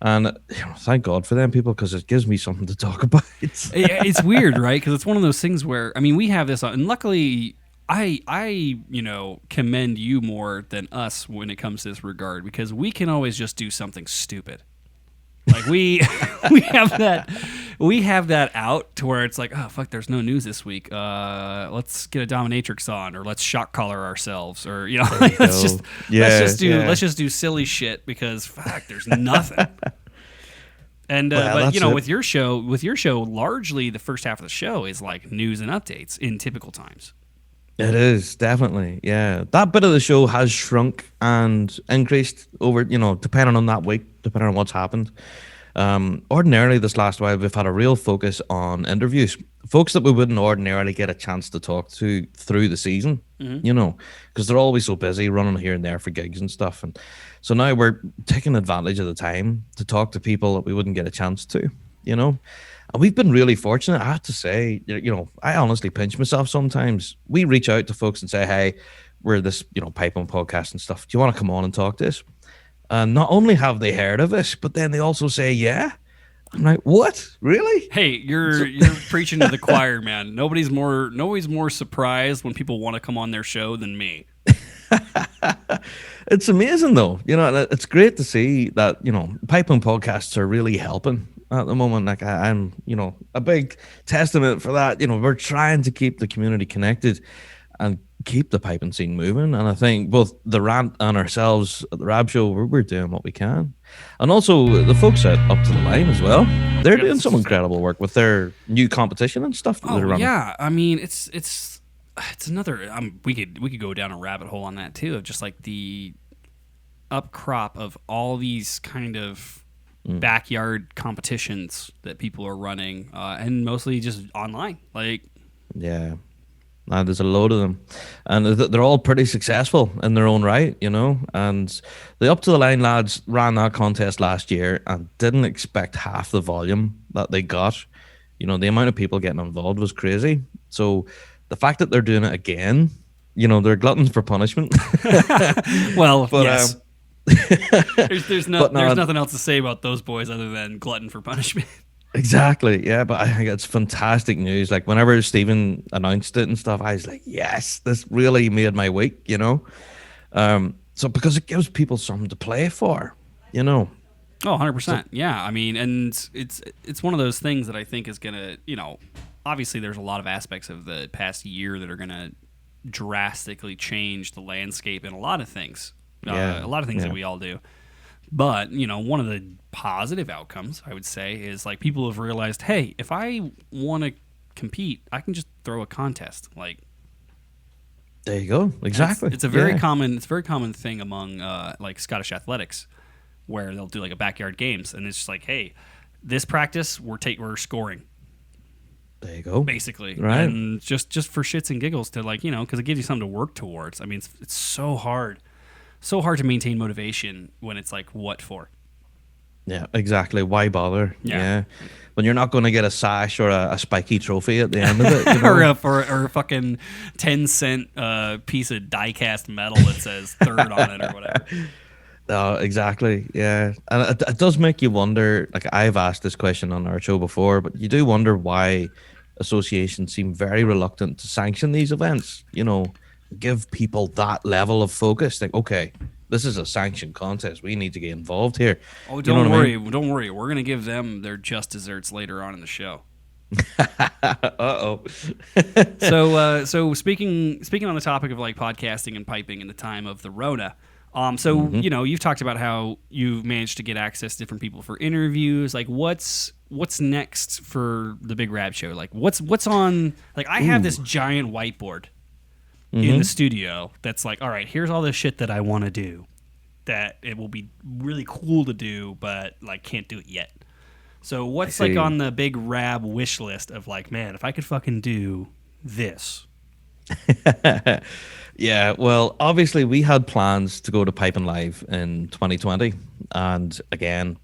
Speaker 2: And thank God for them people, because it gives me something to talk about.
Speaker 1: It's weird, right? Because it's one of those things where, we have this, and luckily I commend you more than us when it comes to this regard, because we can always just do something stupid. Like we have that out to where it's like, oh fuck, there's no news this week. Let's get a dominatrix on, or let's shock collar ourselves, or let's just do silly shit because fuck, there's nothing. And but with your show, largely the first half of the show is like news and updates in typical times.
Speaker 2: It is, definitely, yeah. That bit of the show has shrunk and increased over, depending on that week, depending on what's happened. Ordinarily, this last while, we've had a real focus on interviews. Folks that we wouldn't ordinarily get a chance to talk to through the season, because they're always so busy running here and there for gigs and stuff. And so now we're taking advantage of the time to talk to people that we wouldn't get a chance to, And we've been really fortunate, I have to say. I honestly pinch myself sometimes. We reach out to folks and say, hey, we're this, piping podcast and stuff. Do you want to come on and talk to us? And not only have they heard of us, but then they also say, yeah. I'm like, what? Really?
Speaker 1: Hey, you're preaching to the choir, man. Nobody's more surprised when people want to come on their show than me.
Speaker 2: It's amazing, though. It's great to see that, piping podcasts are really helping at the moment. Like I'm, a big testament for that. We're trying to keep the community connected and keep the piping scene moving. And I think both the Rant and ourselves at the Rab Show, we're doing what we can. And also the folks at Up to the Line as well. They're doing some incredible work with their new competition and stuff that they're running.
Speaker 1: Yeah, it's another. We could go down a rabbit hole on that too, of just like the upcrop of all these kind of backyard competitions that people are running, and mostly just online.
Speaker 2: Yeah. There's a load of them, and they're all pretty successful in their own right, And the Up to the Line lads ran that contest last year and didn't expect half the volume that they got. The amount of people getting involved was crazy. So the fact that they're doing it again, they're gluttons for punishment.
Speaker 1: Well, but, yes. There's nothing else to say about those boys other than glutton for punishment.
Speaker 2: Exactly, yeah, but I think it's fantastic news. Like whenever Stephen announced it and stuff, I was like, yes, this really made my week, And So because it gives people something to play for, you know.
Speaker 1: Oh, 100%. Yeah. I mean, and it's one of those things that I think is going to, obviously there's a lot of aspects of the past year that are going to drastically change the landscape in a lot of things. A lot of things that we all do. But, one of the positive outcomes, I would say, is like people have realized, hey, if I want to compete, I can just throw a contest. Like,
Speaker 2: there you go. Exactly.
Speaker 1: It's a very common thing among like Scottish athletics, where they'll do like a backyard games, and it's just like, hey, this practice we're scoring.
Speaker 2: There you go.
Speaker 1: Basically,
Speaker 2: right?
Speaker 1: And just for shits and giggles to like because it gives you something to work towards. I mean, it's so hard to maintain motivation when it's like what for.
Speaker 2: Yeah, exactly. Why bother?
Speaker 1: Yeah.
Speaker 2: When you're not going to get a sash or a spiky trophy at the end of it.
Speaker 1: or a fucking 10-cent piece of die-cast metal that says third on it or whatever.
Speaker 2: Oh, exactly. Yeah. And it does make you wonder, like I've asked this question on our show before, but you do wonder why associations seem very reluctant to sanction these events, give people that level of focus. Like, okay, this is a sanctioned contest. We need to get involved here.
Speaker 1: Oh, don't worry. I mean? Don't worry. We're going to give them their just desserts later on in the show.
Speaker 2: Uh-oh.
Speaker 1: So speaking on the topic of like podcasting and piping in the time of the Rona, you've talked about how you've managed to get access to different people for interviews. Like, what's next for the Big Rab Show? Like, what's on? Like, I have this giant whiteboard in the studio that's like, all right, here's all this shit that I want to do that it will be really cool to do, but like can't do it yet. So what's like on the Big Rab wish list of like, man, if I could fucking do this.
Speaker 2: Yeah, well, obviously we had plans to go to Piping Live in 2020, and again,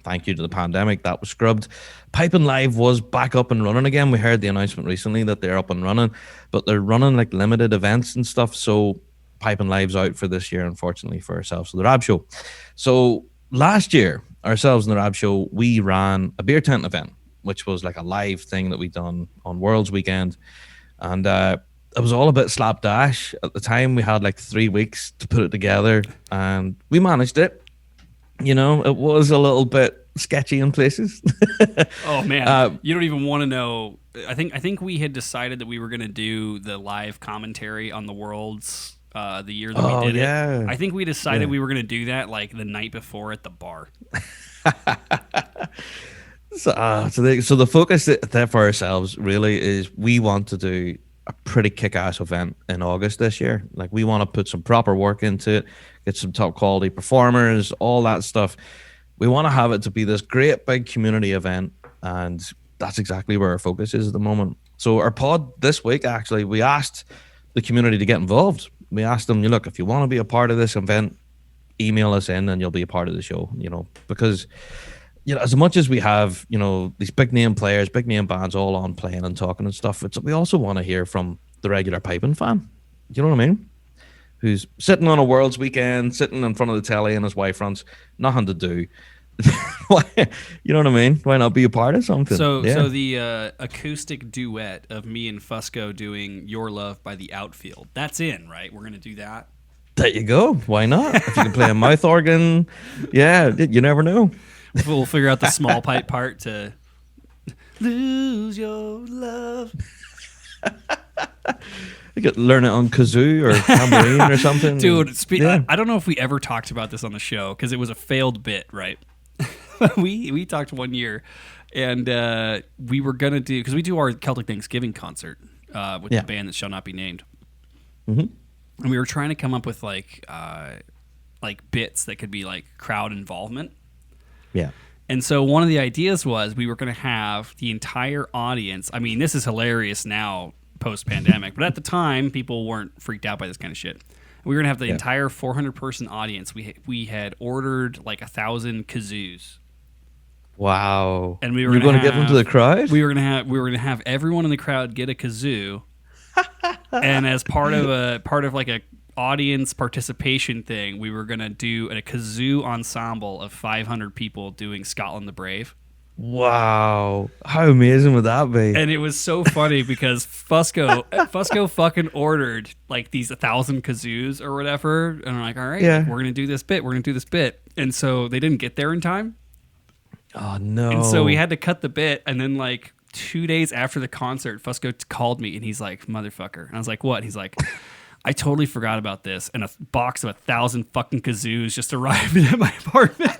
Speaker 2: thank you to the pandemic, that was scrubbed. Piping Live was back up and running again. We heard the announcement recently that they're up and running, but they're running like limited events and stuff, so Piping Live's out for this year, unfortunately, for ourselves and the Rab Show. So last year, ourselves and the Rab Show, we ran a beer tent event, which was like a live thing that we done on World's Weekend, and it was all a bit slapdash. At the time, we had like 3 weeks to put it together, and we managed it. It was a little bit sketchy in places.
Speaker 1: Oh man, you don't even want to know. I think we had decided that we were going to do the live commentary on the Worlds the year that we did it. I think we decided we were going to do that like the night before at the bar.
Speaker 2: So the focus there for ourselves really is we want to do a pretty kick-ass event in August this year. Like, we want to put some proper work into it, get some top quality performers, all that stuff. We want to have it to be this great big community event, and that's exactly where our focus is at the moment. So our pod this week, actually, we asked the community to get involved. We asked them, look, if you want to be a part of this event, email us in and you'll be a part of the show, because as much as we have, these big name players, big name bands all on playing and talking and stuff, we also want to hear from the regular piping fan. Do you know what I mean? Who's sitting on a World's Weekend, sitting in front of the telly in his wife fronts, nothing to do. Why, you know what I mean? Why not be a part of something?
Speaker 1: So the acoustic duet of me and Fusco doing Your Love by the Outfield, that's in, right? We're going to do that.
Speaker 2: There you go. Why not? If you can play a mouth organ, you never know.
Speaker 1: We'll figure out the small pipe part to lose your love.
Speaker 2: You could learn it on kazoo or tambourine or something.
Speaker 1: Dude, I don't know if we ever talked about this on the show because it was a failed bit, right? we talked one year, and we were going to do, because we do our Celtic Thanksgiving concert with the band that shall not be named.
Speaker 2: Mm-hmm.
Speaker 1: And we were trying to come up with like bits that could be like crowd involvement.
Speaker 2: Yeah.
Speaker 1: And so one of the ideas was we were going to have the entire audience. I mean, this is hilarious now post-pandemic, but at the time, people weren't freaked out by this kind of shit. We were going to have the entire 400-person audience. We had ordered like 1,000 kazoos.
Speaker 2: Wow.
Speaker 1: And we were
Speaker 2: going to give them to the crowd?
Speaker 1: We were going to have everyone in the crowd get a kazoo. And as part of like a audience participation thing, we were going to do a kazoo ensemble of 500 people doing Scotland the Brave.
Speaker 2: Wow. How amazing would that be?
Speaker 1: And it was so funny because Fusco fucking ordered like these 1,000 kazoos or whatever, and I'm like, all right,
Speaker 2: Yeah.
Speaker 1: like, we're gonna do this bit, and so they didn't get there in time,
Speaker 2: Oh, no.
Speaker 1: and so we had to cut the bit, and then like 2 days after the concert, Fusco called me and he's like, motherfucker, and I was like, what? He's like, I totally forgot about this, and a box of 1,000 fucking kazoos just arrived at my apartment.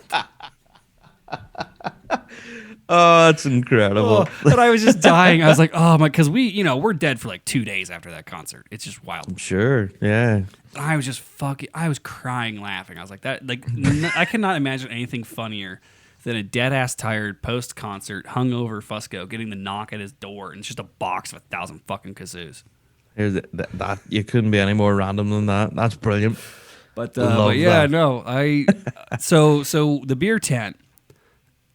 Speaker 2: Oh, that's incredible.
Speaker 1: And I was just dying. I was like, oh my, because we're dead for like 2 days after that concert. It's just wild.
Speaker 2: Sure. Yeah.
Speaker 1: I was just I was crying laughing. I was like, I cannot imagine anything funnier than a dead ass tired post concert hungover Fusco getting the knock at his door and it's just a box of 1,000 fucking kazoos.
Speaker 2: Here's that you couldn't be any more random than that. That's brilliant.
Speaker 1: But yeah,
Speaker 2: that.
Speaker 1: no, so the beer tent.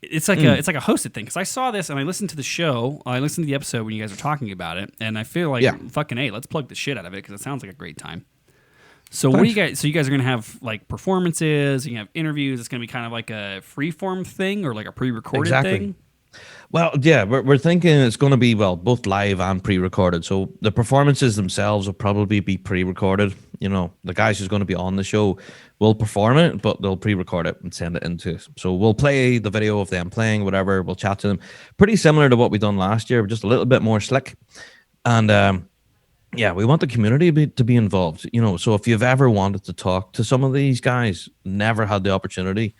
Speaker 1: It's like a hosted thing because I saw this and I listened to the show. I listened to the episode when you guys were talking about it, and I feel like fucking A, let's plug the shit out of it because it sounds like a great time. So what do you guys? So you guys are gonna have like performances, you can have interviews. It's gonna be kind of like a freeform thing or like a pre-recorded thing.
Speaker 2: Well, yeah, we're thinking it's going to be both live and pre-recorded. So the performances themselves will probably be pre-recorded. You know, the guys who's going to be on the show will perform it, but they'll pre-record it and send it into us. So we'll play the video of them playing, whatever. We'll chat to them. Pretty similar to what we done last year, but just a little bit more slick. And yeah, we want the community to be involved. You know, so if you've ever wanted to talk to some of these guys, never had the opportunity,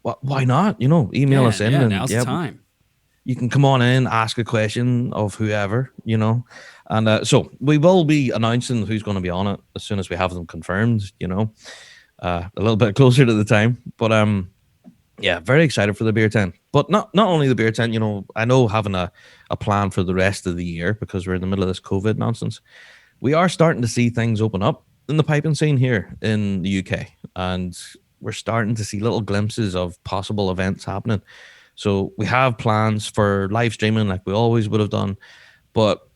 Speaker 2: why not? You know, email us in. And
Speaker 1: now's the time.
Speaker 2: You can come on in, ask a question of whoever, you know. And so we will be announcing who's going to be on it as soon as we have them confirmed, you know, a little bit closer to the time. But yeah, very excited for the beer tent. But not only the beer tent, you know, I know having a plan for the rest of the year because we're in the middle of this COVID nonsense. We are starting to see things open up in the piping scene here in the UK. And we're starting to see little glimpses of possible events happening. So we have plans for live streaming like we always would have done, but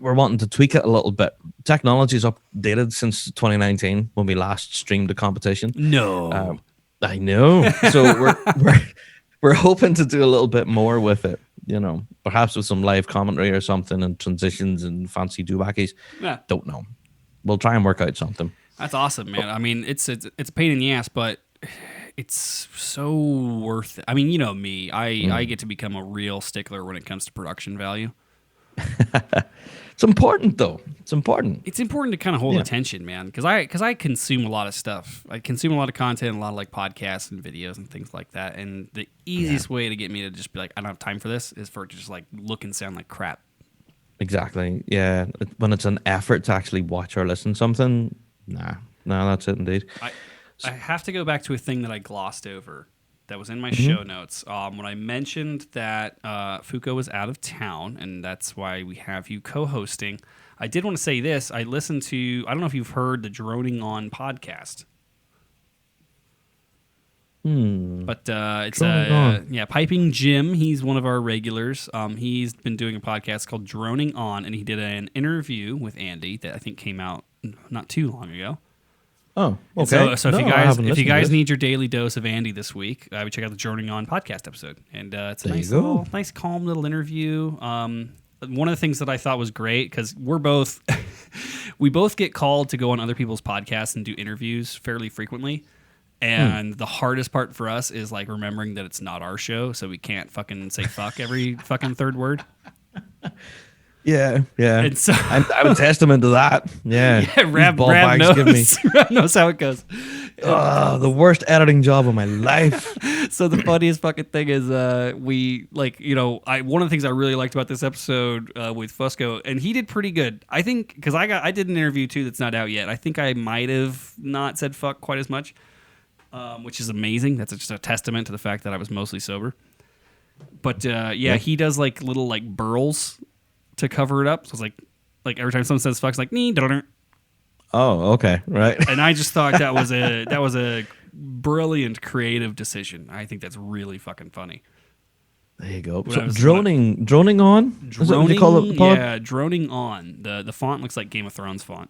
Speaker 2: we're wanting to tweak it a little bit. Technology's updated since 2019 when we last streamed the competition.
Speaker 1: No.
Speaker 2: I know. So we're hoping to do a little bit more with it, you know, perhaps with some live commentary or something and transitions and fancy doohickeys.
Speaker 1: Yeah.
Speaker 2: Don't know. We'll try and work out something.
Speaker 1: That's awesome, man. I mean, it's a pain in the ass, but it's so worth it. I mean, you know me. I get to become a real stickler when it comes to production value.
Speaker 2: It's important, though. It's important.
Speaker 1: It's important to kind of hold attention, man, because I consume a lot of stuff. I consume a lot of content, a lot of like podcasts and videos and things like that. And the easiest way to get me to just be like, I don't have time for this, is for it to just like look and sound like crap.
Speaker 2: Exactly. Yeah. When it's an effort to actually watch or listen to something, no, that's it indeed.
Speaker 1: I have to go back to a thing that I glossed over that was in my show notes. When I mentioned that Fooko was out of town, and that's why we have you co-hosting, I did want to say this. I listened to, I don't know if you've heard the Droning On podcast. But it's Piping Jim. He's one of our regulars. He's been doing a podcast called Droning On, and he did an interview with Andy that I think came out not too long ago.
Speaker 2: Oh, okay.
Speaker 1: So if you guys need your daily dose of Andy this week, I would check out the Droning On podcast episode, and it's a nice, calm little interview. One of the things that I thought was great because we both get called to go on other people's podcasts and do interviews fairly frequently. And the hardest part for us is like remembering that it's not our show, so we can't fucking say fuck every fucking third word.
Speaker 2: Yeah.
Speaker 1: And so,
Speaker 2: I'm a testament to that. Yeah.
Speaker 1: Rab knows. Rab knows how it goes.
Speaker 2: The worst editing job of my life.
Speaker 1: So the funniest fucking thing is we like, you know, one of the things I really liked about this episode with Fusco, and he did pretty good. I think because I did an interview too that's not out yet. I think I might have not said fuck quite as much. Which is amazing. That's just a testament to the fact that I was mostly sober. But he does like little like burls to cover it up. So it's like every time someone says fuck, it's like nee.
Speaker 2: Oh, okay, right.
Speaker 1: And I just thought that was a brilliant creative decision. I think that's really fucking funny.
Speaker 2: There you go. So droning on. Is that what you call it?
Speaker 1: Yeah, Droning On. The font looks like Game of Thrones font.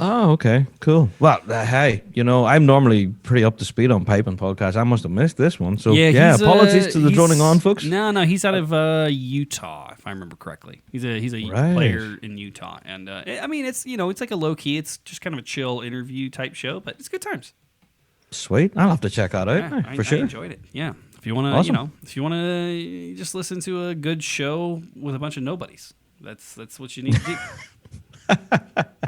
Speaker 2: Oh, okay, cool. Well, hey, I'm normally pretty up to speed on piping podcasts. I must have missed this one. So yeah, apologies to the droning on, folks.
Speaker 1: No, he's out of Utah, if I remember correctly. He's a
Speaker 2: Right.
Speaker 1: player in Utah, and I mean, it's it's like a low key, it's just kind of a chill interview type show, but it's good times.
Speaker 2: Sweet, I'll have to check that out
Speaker 1: Yeah,
Speaker 2: for sure.
Speaker 1: I enjoyed it. Yeah, if you want to,
Speaker 2: Awesome.
Speaker 1: if you want to just listen to a good show with a bunch of nobodies, that's what you need to do.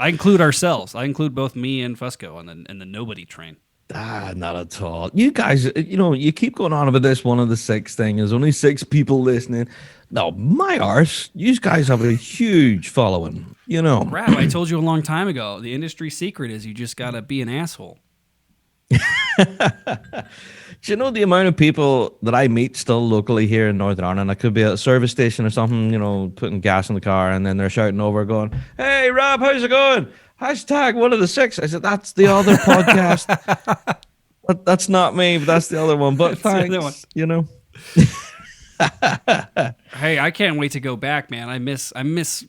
Speaker 1: I include ourselves. I include both me and Fusco on the nobody train.
Speaker 2: Not at all. You guys, you keep going on about this one of the six thing. There's only 6 people listening. No, my arse. You guys have a huge following.
Speaker 1: Rab, I told you a long time ago. The industry secret is you just gotta be an asshole.
Speaker 2: Do you know the amount of people that I meet still locally here in Northern Ireland? I could be at a service station or something, putting gas in the car, and then they're shouting over, going, "Hey, Rob, how's it going? Hashtag one of the 6." I said, "That's the other podcast. That's not me, but that's the other one." But thanks,
Speaker 1: Hey, I can't wait to go back, man. I miss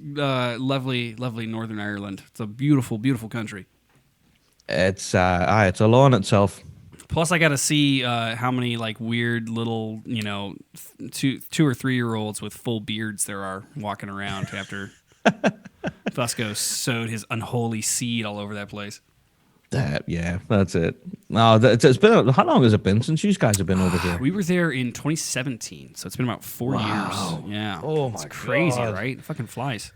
Speaker 1: lovely Northern Ireland. It's a beautiful, beautiful country.
Speaker 2: It's a law in itself.
Speaker 1: Plus, I got to see how many like weird little, 2 or 3 year olds with full beards there are walking around after Fusco sowed his unholy seed all over that place.
Speaker 2: Yeah, that's it. No, it's been. How long has it been since you guys have been over here?
Speaker 1: We were there in 2017, so it's been about 4 years. Yeah.
Speaker 2: Oh my
Speaker 1: It's crazy,
Speaker 2: God.
Speaker 1: right? It fucking flies.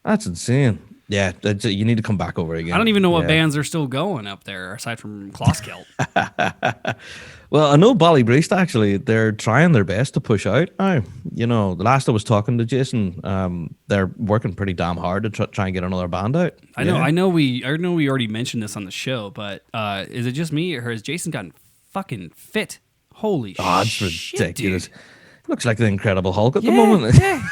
Speaker 2: That's insane. Yeah, you need to come back over again.
Speaker 1: I don't even know what
Speaker 2: Yeah.
Speaker 1: bands are still going up there aside from Kloskelt.
Speaker 2: Well, I know Ballybriest actually, they're trying their best to push out now. The last I was talking to Jason, they're working pretty damn hard to try and get another band out.
Speaker 1: I know we already mentioned this on the show, but is it just me or has Jason gotten fucking fit? Holy
Speaker 2: Oh, it's
Speaker 1: shit,
Speaker 2: ridiculous.
Speaker 1: dude.
Speaker 2: Looks like the Incredible Hulk at the moment.
Speaker 1: Yeah.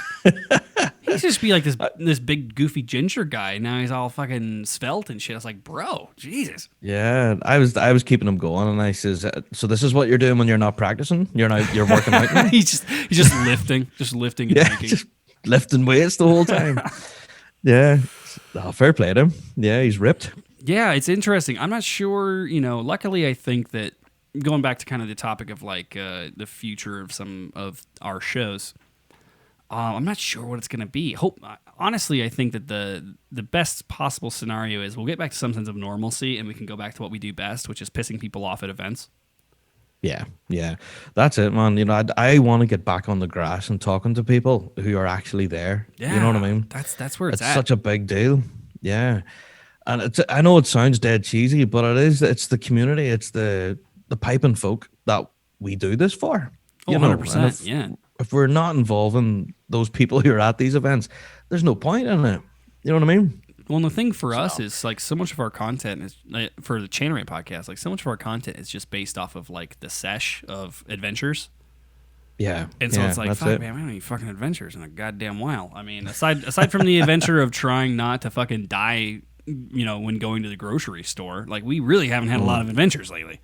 Speaker 1: He used to just be like this big goofy ginger guy. Now he's all fucking svelte and shit. I was like, bro, Jesus.
Speaker 2: Yeah, I was keeping him going, and I says, "So this is what you're doing when you're not practicing? You're working out now?"
Speaker 1: he's just lifting, and
Speaker 2: Yeah,
Speaker 1: drinking.
Speaker 2: just lifting weights the whole time. Yeah, fair play to him. Yeah, he's ripped.
Speaker 1: Yeah, it's interesting. I'm not sure, luckily I think that going back to kind of the topic of like the future of some of our shows, I'm not sure what it's going to be. Honestly, I think that the best possible scenario is we'll get back to some sense of normalcy and we can go back to what we do best, which is pissing people off at events.
Speaker 2: Yeah, that's it, man. I want to get back on the grass and talking to people who are actually there.
Speaker 1: Yeah,
Speaker 2: you know what I mean?
Speaker 1: That's where it's
Speaker 2: It's
Speaker 1: at.
Speaker 2: such a big deal. Yeah, and I know it sounds dead cheesy, but it is. It's the community. It's the piping folk that we do this for.
Speaker 1: Oh, 100%. Yeah.
Speaker 2: If we're not involving those people who are at these events, there's no point in it. You know what I mean?
Speaker 1: Well, and the thing for us is like so much of our content is for the Chain Rant podcast. Like so much of our content is just based off of like the sesh of adventures.
Speaker 2: Yeah,
Speaker 1: And so it's like, fuck, man, we don't need fucking adventures in a goddamn while. I mean, aside from the adventure of trying not to fucking die, when going to the grocery store, like we really haven't had a lot of adventures lately.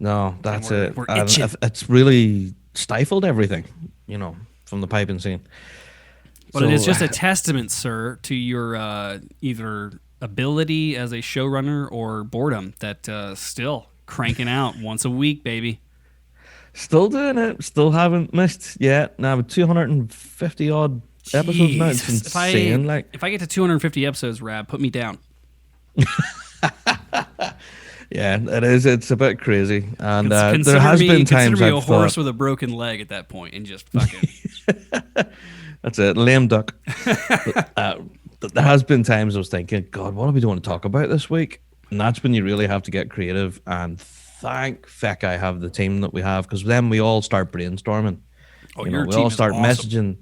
Speaker 2: No, that's it.
Speaker 1: We're
Speaker 2: And
Speaker 1: itching.
Speaker 2: it's really stifled everything, from the piping scene.
Speaker 1: But it is just a testament, sir, to your either ability as a showrunner or boredom that still cranking out once a week, baby.
Speaker 2: Still doing it. Still haven't missed yet. Now with 250 odd episodes now. It's
Speaker 1: Jesus.
Speaker 2: insane.
Speaker 1: If I get to 250 episodes, Rab, put me down.
Speaker 2: Yeah, it is. It's a bit crazy, and
Speaker 1: Consider
Speaker 2: there has
Speaker 1: me,
Speaker 2: been times
Speaker 1: consider me a
Speaker 2: I've
Speaker 1: horse
Speaker 2: thought,
Speaker 1: with a broken leg at that point and just fucking.
Speaker 2: that's it, lame duck. There has been times I was thinking, God, what are we doing to talk about this week? And that's when you really have to get creative. And thank feck I have the team that we have, because then we all start brainstorming.
Speaker 1: Oh,
Speaker 2: we
Speaker 1: your
Speaker 2: all
Speaker 1: team is
Speaker 2: start
Speaker 1: awesome.
Speaker 2: messaging.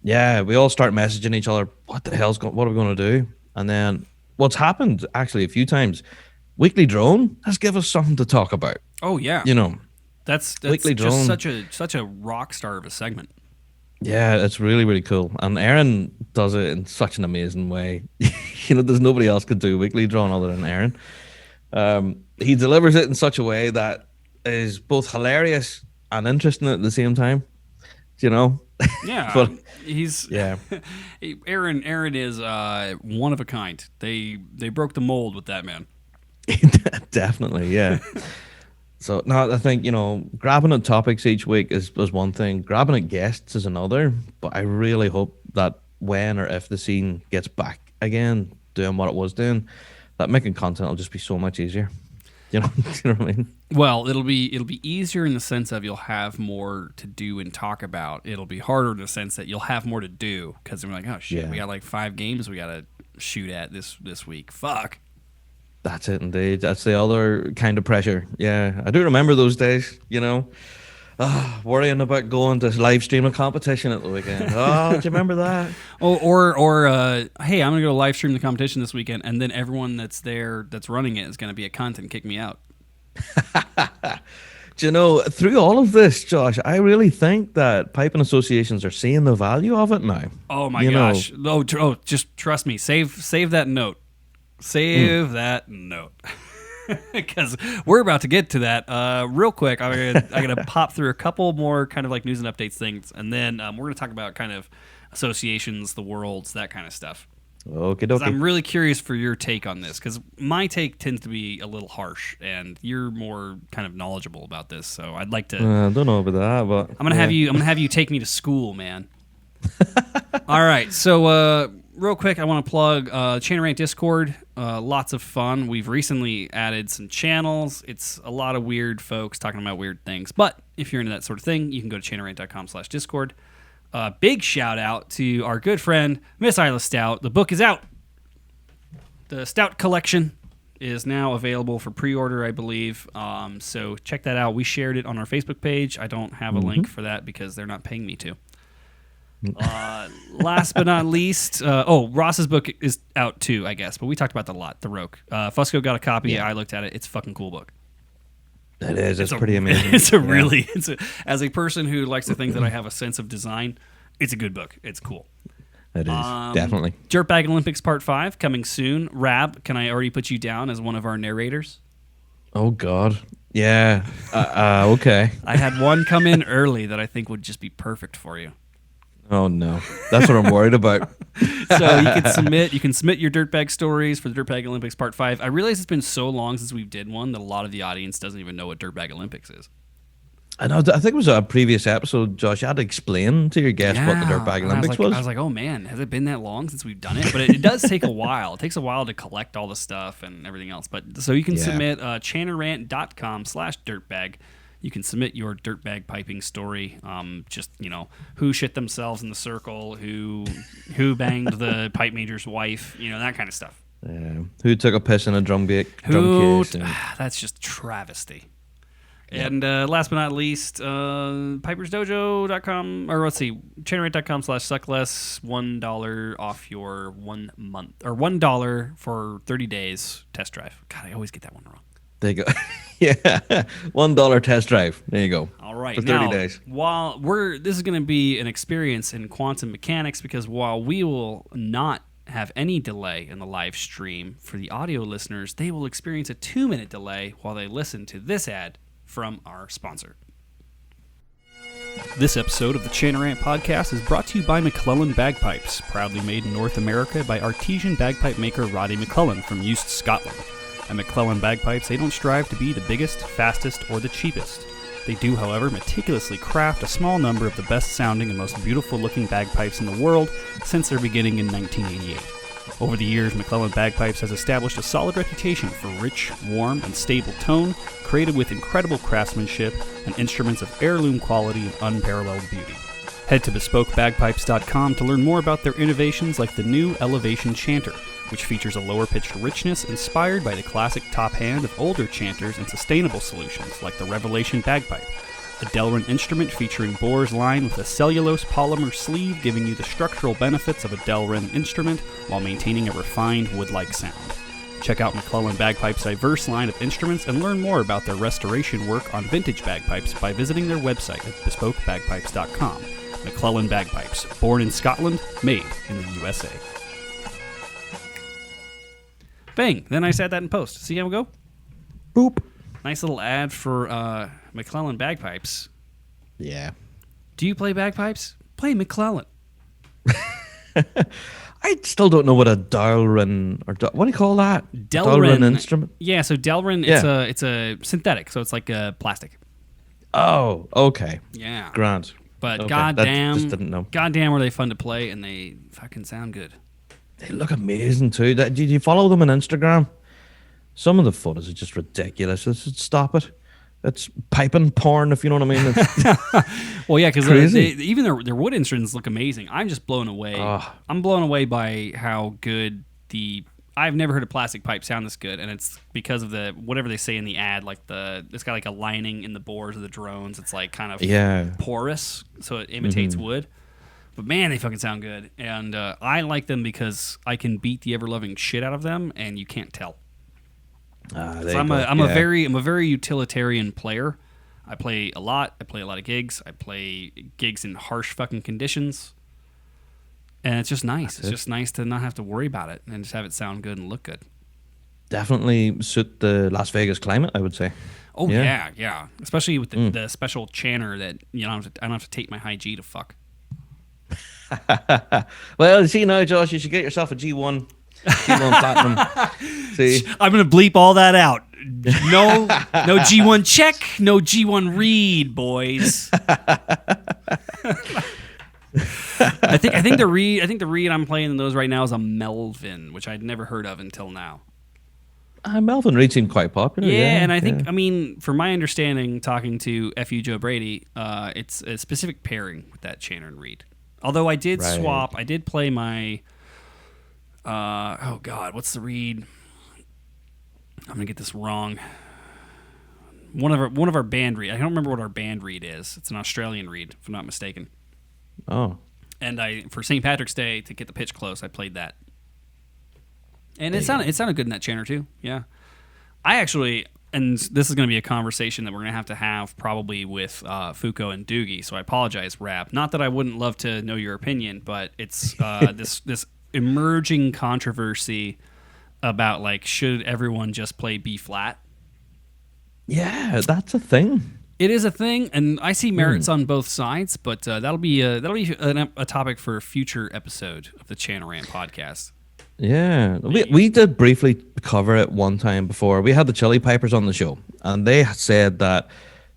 Speaker 2: Yeah, we all start messaging each other. What are we going to do? And then what's happened actually a few times, Weekly Drone has given us something to talk about.
Speaker 1: Oh yeah, that's
Speaker 2: Weekly
Speaker 1: just
Speaker 2: Drone.
Speaker 1: such a rock star of a segment.
Speaker 2: Yeah, it's really, really cool. And Aaron does it in such an amazing way. There's nobody else could do Weekly Drone other than Aaron. He delivers it in such a way that is both hilarious and interesting at the same time.
Speaker 1: Yeah,
Speaker 2: But
Speaker 1: he's
Speaker 2: yeah,
Speaker 1: Aaron is one of a kind. They broke the mold with that man.
Speaker 2: definitely, yeah. So now I think, grabbing at topics each week is one thing, grabbing at guests is another. But I really hope that when or if the scene gets back again doing what it was doing, that making content will just be so much easier. Do you know what I mean?
Speaker 1: Well, it'll be easier in the sense of you'll have more to do and talk about. It'll be harder in the sense that you'll have more to do because we're like, oh shit,
Speaker 2: Yeah.
Speaker 1: we got like 5 games we got to shoot at this week. Fuck.
Speaker 2: That's it, indeed. That's the other kind of pressure. Yeah, I do remember those days. Worrying about going to live stream a competition at the weekend. Oh, do you remember that?
Speaker 1: Oh, or hey, I'm gonna go live stream the competition this weekend, and then everyone that's there that's running it is gonna be a cunt and kick me out.
Speaker 2: Do you know, through all of this, Josh, I really think that piping associations are seeing the value of it now.
Speaker 1: Oh my gosh! Oh, just trust me. Save that note. Save that note. Because we're about to get to that real quick. I'm gonna pop through a couple more kind of like news and updates things, and then we're gonna talk about kind of associations, the worlds, that kind of stuff.
Speaker 2: Okay,
Speaker 1: 'Cause I'm really curious for your take on this, because my take tends to be a little harsh, and you're more kind of knowledgeable about this. So I'd like to.
Speaker 2: I don't know about that, but
Speaker 1: I'm gonna have you take me to school, man. All right, so real quick, I want to plug Chain Rant Discord. Lots of fun. We've recently added some channels. It's a lot of weird folks talking about weird things. But if you're into that sort of thing, you can go to chainerant.com/discord. Big shout out to our good friend, Miss Isla Stout. The book is out. The Stout collection is now available for pre-order, I believe. So check that out. We shared it on our Facebook page. I don't have a link for that because they're not paying me to. Last but not least, Ross's book is out too, I guess, but we talked about that a lot. The Roke. Fusco got a copy.
Speaker 2: Yeah.
Speaker 1: I looked at it. It's a fucking cool book.
Speaker 2: It is. It's pretty amazing.
Speaker 1: As a person who likes to think that I have a sense of design, it's a good book. It's cool.
Speaker 2: It is, definitely.
Speaker 1: Dirtbag Olympics Part 5 coming soon. Rab, can I already put you down as one of our narrators?
Speaker 2: Oh, God. Yeah. Okay.
Speaker 1: I had one come in early that I think would just be perfect for you.
Speaker 2: Oh, no. That's what I'm worried about.
Speaker 1: So you can submit your dirtbag stories for the Dirtbag Olympics Part 5. I realize it's been so long since we did one that a lot of the audience doesn't even know what Dirtbag Olympics is.
Speaker 2: I know. I think it was a previous episode, Josh. You had to explain to your guests what the Dirtbag Olympics was.
Speaker 1: I was like, oh man, has it been that long since we've done it? But it does take a while. It takes a while to collect all the stuff and everything else. But so you can submit chainerant.com/dirtbag. You can submit your dirtbag piping story. Just who shit themselves in the circle, who banged the pipe major's wife, that kind of stuff.
Speaker 2: Who took a piss in a drum case?
Speaker 1: That's just travesty. Yep. And last but not least, pipersdojo.com, or let's see, chainerant.com/suckless, $1 off your 1 month, or $1 for 30 days test drive. God, I always get that one wrong.
Speaker 2: There you go. Yeah, $1 test drive. There you go.
Speaker 1: All right,
Speaker 2: for 30 days.
Speaker 1: While this is going to be an experience in quantum mechanics, because while we will not have any delay in the live stream for the audio listeners, they will experience a 2-minute delay while they listen to this ad from our sponsor. This episode of the Chain Rant Podcast is brought to you by MacLellan Bagpipes, proudly made in North America by artesian bagpipe maker Roddy MacLellan from Eust, Scotland. At MacLellan Bagpipes, they don't strive to be the biggest, fastest, or the cheapest. They do, however, meticulously craft a small number of the best-sounding and most beautiful-looking bagpipes in the world since their beginning in 1988. Over the years, MacLellan Bagpipes has established a solid reputation for rich, warm, and stable tone, created with incredible craftsmanship and instruments of heirloom quality and unparalleled beauty. Head to bespokebagpipes.com to learn more about their innovations like the new Elevation Chanter, which features a lower-pitched richness inspired by the classic top hand of older chanters and sustainable solutions like the Revelation Bagpipe, a Delrin instrument featuring bores lined with a cellulose polymer sleeve giving you the structural benefits of a Delrin instrument while maintaining a refined wood-like sound. Check out MacLellan Bagpipes' diverse line of instruments and learn more about their restoration work on vintage bagpipes by visiting their website at bespokebagpipes.com. MacLellan Bagpipes, born in Scotland, made in the USA. Bang! Then I said that in post. See how we go?
Speaker 2: Boop.
Speaker 1: Nice little ad for MacLellan Bagpipes.
Speaker 2: Yeah.
Speaker 1: Do you play bagpipes? Play MacLellan.
Speaker 2: I still don't know what a Delrin or what do you call that? Delrin instrument.
Speaker 1: Yeah, so Delrin, it's a synthetic, so it's like a plastic.
Speaker 2: Oh, okay.
Speaker 1: Yeah.
Speaker 2: Grand.
Speaker 1: But
Speaker 2: okay.
Speaker 1: goddamn,
Speaker 2: just didn't know.
Speaker 1: Goddamn, were they fun to play, and they fucking sound good.
Speaker 2: They look amazing too. Did you follow them on Instagram? Some of the photos are just ridiculous. Just stop it. It's piping porn, if you know what I mean.
Speaker 1: Well, yeah, because even their wood instruments look amazing. I'm just blown away. I'm blown away by how good I've never heard a plastic pipe sound this good, and it's because of the whatever they say in the ad, like it's got like a lining in the bores of the drones. It's like kind of porous, so it imitates wood. But man, they fucking sound good, and I like them because I can beat the ever loving shit out of them, and you can't tell. So I'm a very utilitarian player. I play a lot. I play a lot of gigs. I play gigs in harsh fucking conditions. And it's just nice. It's just nice to not have to worry about it and just have it sound good and look good.
Speaker 2: Definitely suit the Las Vegas climate, I would say.
Speaker 1: Oh, yeah. Especially with the special chanter that I don't have to take my high G to fuck.
Speaker 2: Well, you see now, Josh, you should get yourself a G1 Platinum. See?
Speaker 1: I'm going to bleep all that out. No G1 check, no G1 read, boys. I think the reed I'm playing in those right now is a Melvin, which I'd never heard of until now.
Speaker 2: Melvin reed seemed quite popular.
Speaker 1: Yeah, and I think, I mean, from my understanding, talking to F.U. Joe Brady, it's a specific pairing with that chanter and reed. Although I did swap, I did play my, oh God, what's the reed? I'm gonna get this wrong. One of our band reed. I don't remember what our band reed is. It's an Australian reed, if I'm not mistaken.
Speaker 2: Oh.
Speaker 1: And for St. Patrick's Day, to get the pitch close, I played that. And it sounded good in that chanter too. Yeah. I actually, and this is going to be a conversation that we're going to have probably with Fooko and Doogie. So I apologize, Rab. Not that I wouldn't love to know your opinion, but it's this emerging controversy about like, should everyone just play B flat?
Speaker 2: Yeah, that's a thing.
Speaker 1: It is a thing, and I see merits on both sides. But that'll be a topic for a future episode of the Chanarant podcast.
Speaker 2: Yeah, we did briefly cover it one time before. We had the Chili Pipers on the show, and they said that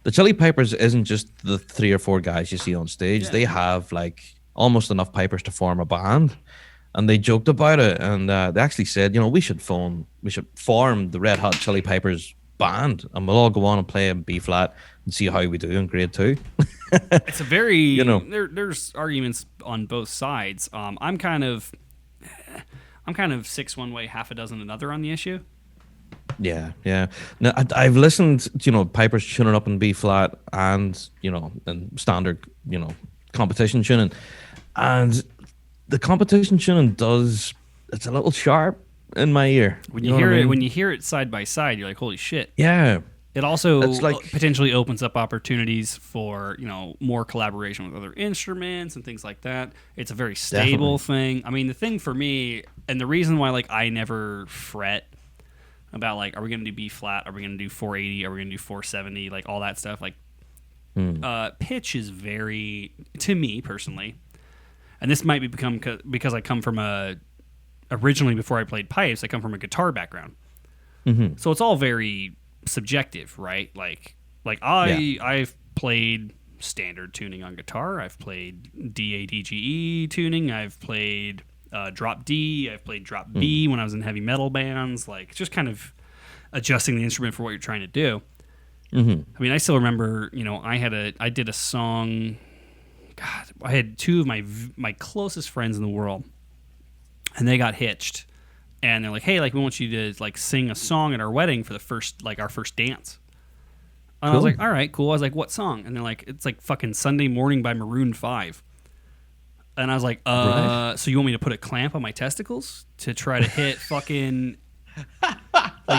Speaker 2: the Chili Pipers isn't just the 3 or 4 guys you see on stage. Yeah. They have like almost enough pipers to form a band, and they joked about it. And they actually said, we should form the Red Hot Chili Pipers band, and we'll all go on and play in B flat and see how we do in grade 2.
Speaker 1: It's a very there's arguments on both sides. I'm kind of 6 one way, half a dozen another on the issue.
Speaker 2: Yeah. Now I've listened to pipers tuning up in B flat and and standard competition tuning, and the competition tuning it's a little sharp in my ear.
Speaker 1: When you hear it side by side, you're like, holy shit.
Speaker 2: Yeah.
Speaker 1: It also potentially opens up opportunities for, more collaboration with other instruments and things like that. It's a very stable thing. I mean, the thing for me, and the reason why I never fret about are we going to do B flat? Are we going to do 480? Are we going to do 470? All that stuff. Pitch is very, to me personally, and this might be because I come from originally before I played pipes, I come from a guitar background. Mm-hmm. So it's all very subjective, right? I've played standard tuning on guitar. I've played DA-DGE tuning. I've played drop D. I've played drop B when I was in heavy metal bands. Just kind of adjusting the instrument for what you're trying to do. Mm-hmm. I mean, I still remember, I did a song. God, I had 2 of my closest friends in the world, and they got hitched. And they're like, hey, we want you to sing a song at our wedding for the first our first dance. And cool. I was like, all right, cool. I was like, what song? And they're like, it's fucking Sunday Morning by Maroon 5. And I was like, right. So you want me to put a clamp on my testicles to try to hit fucking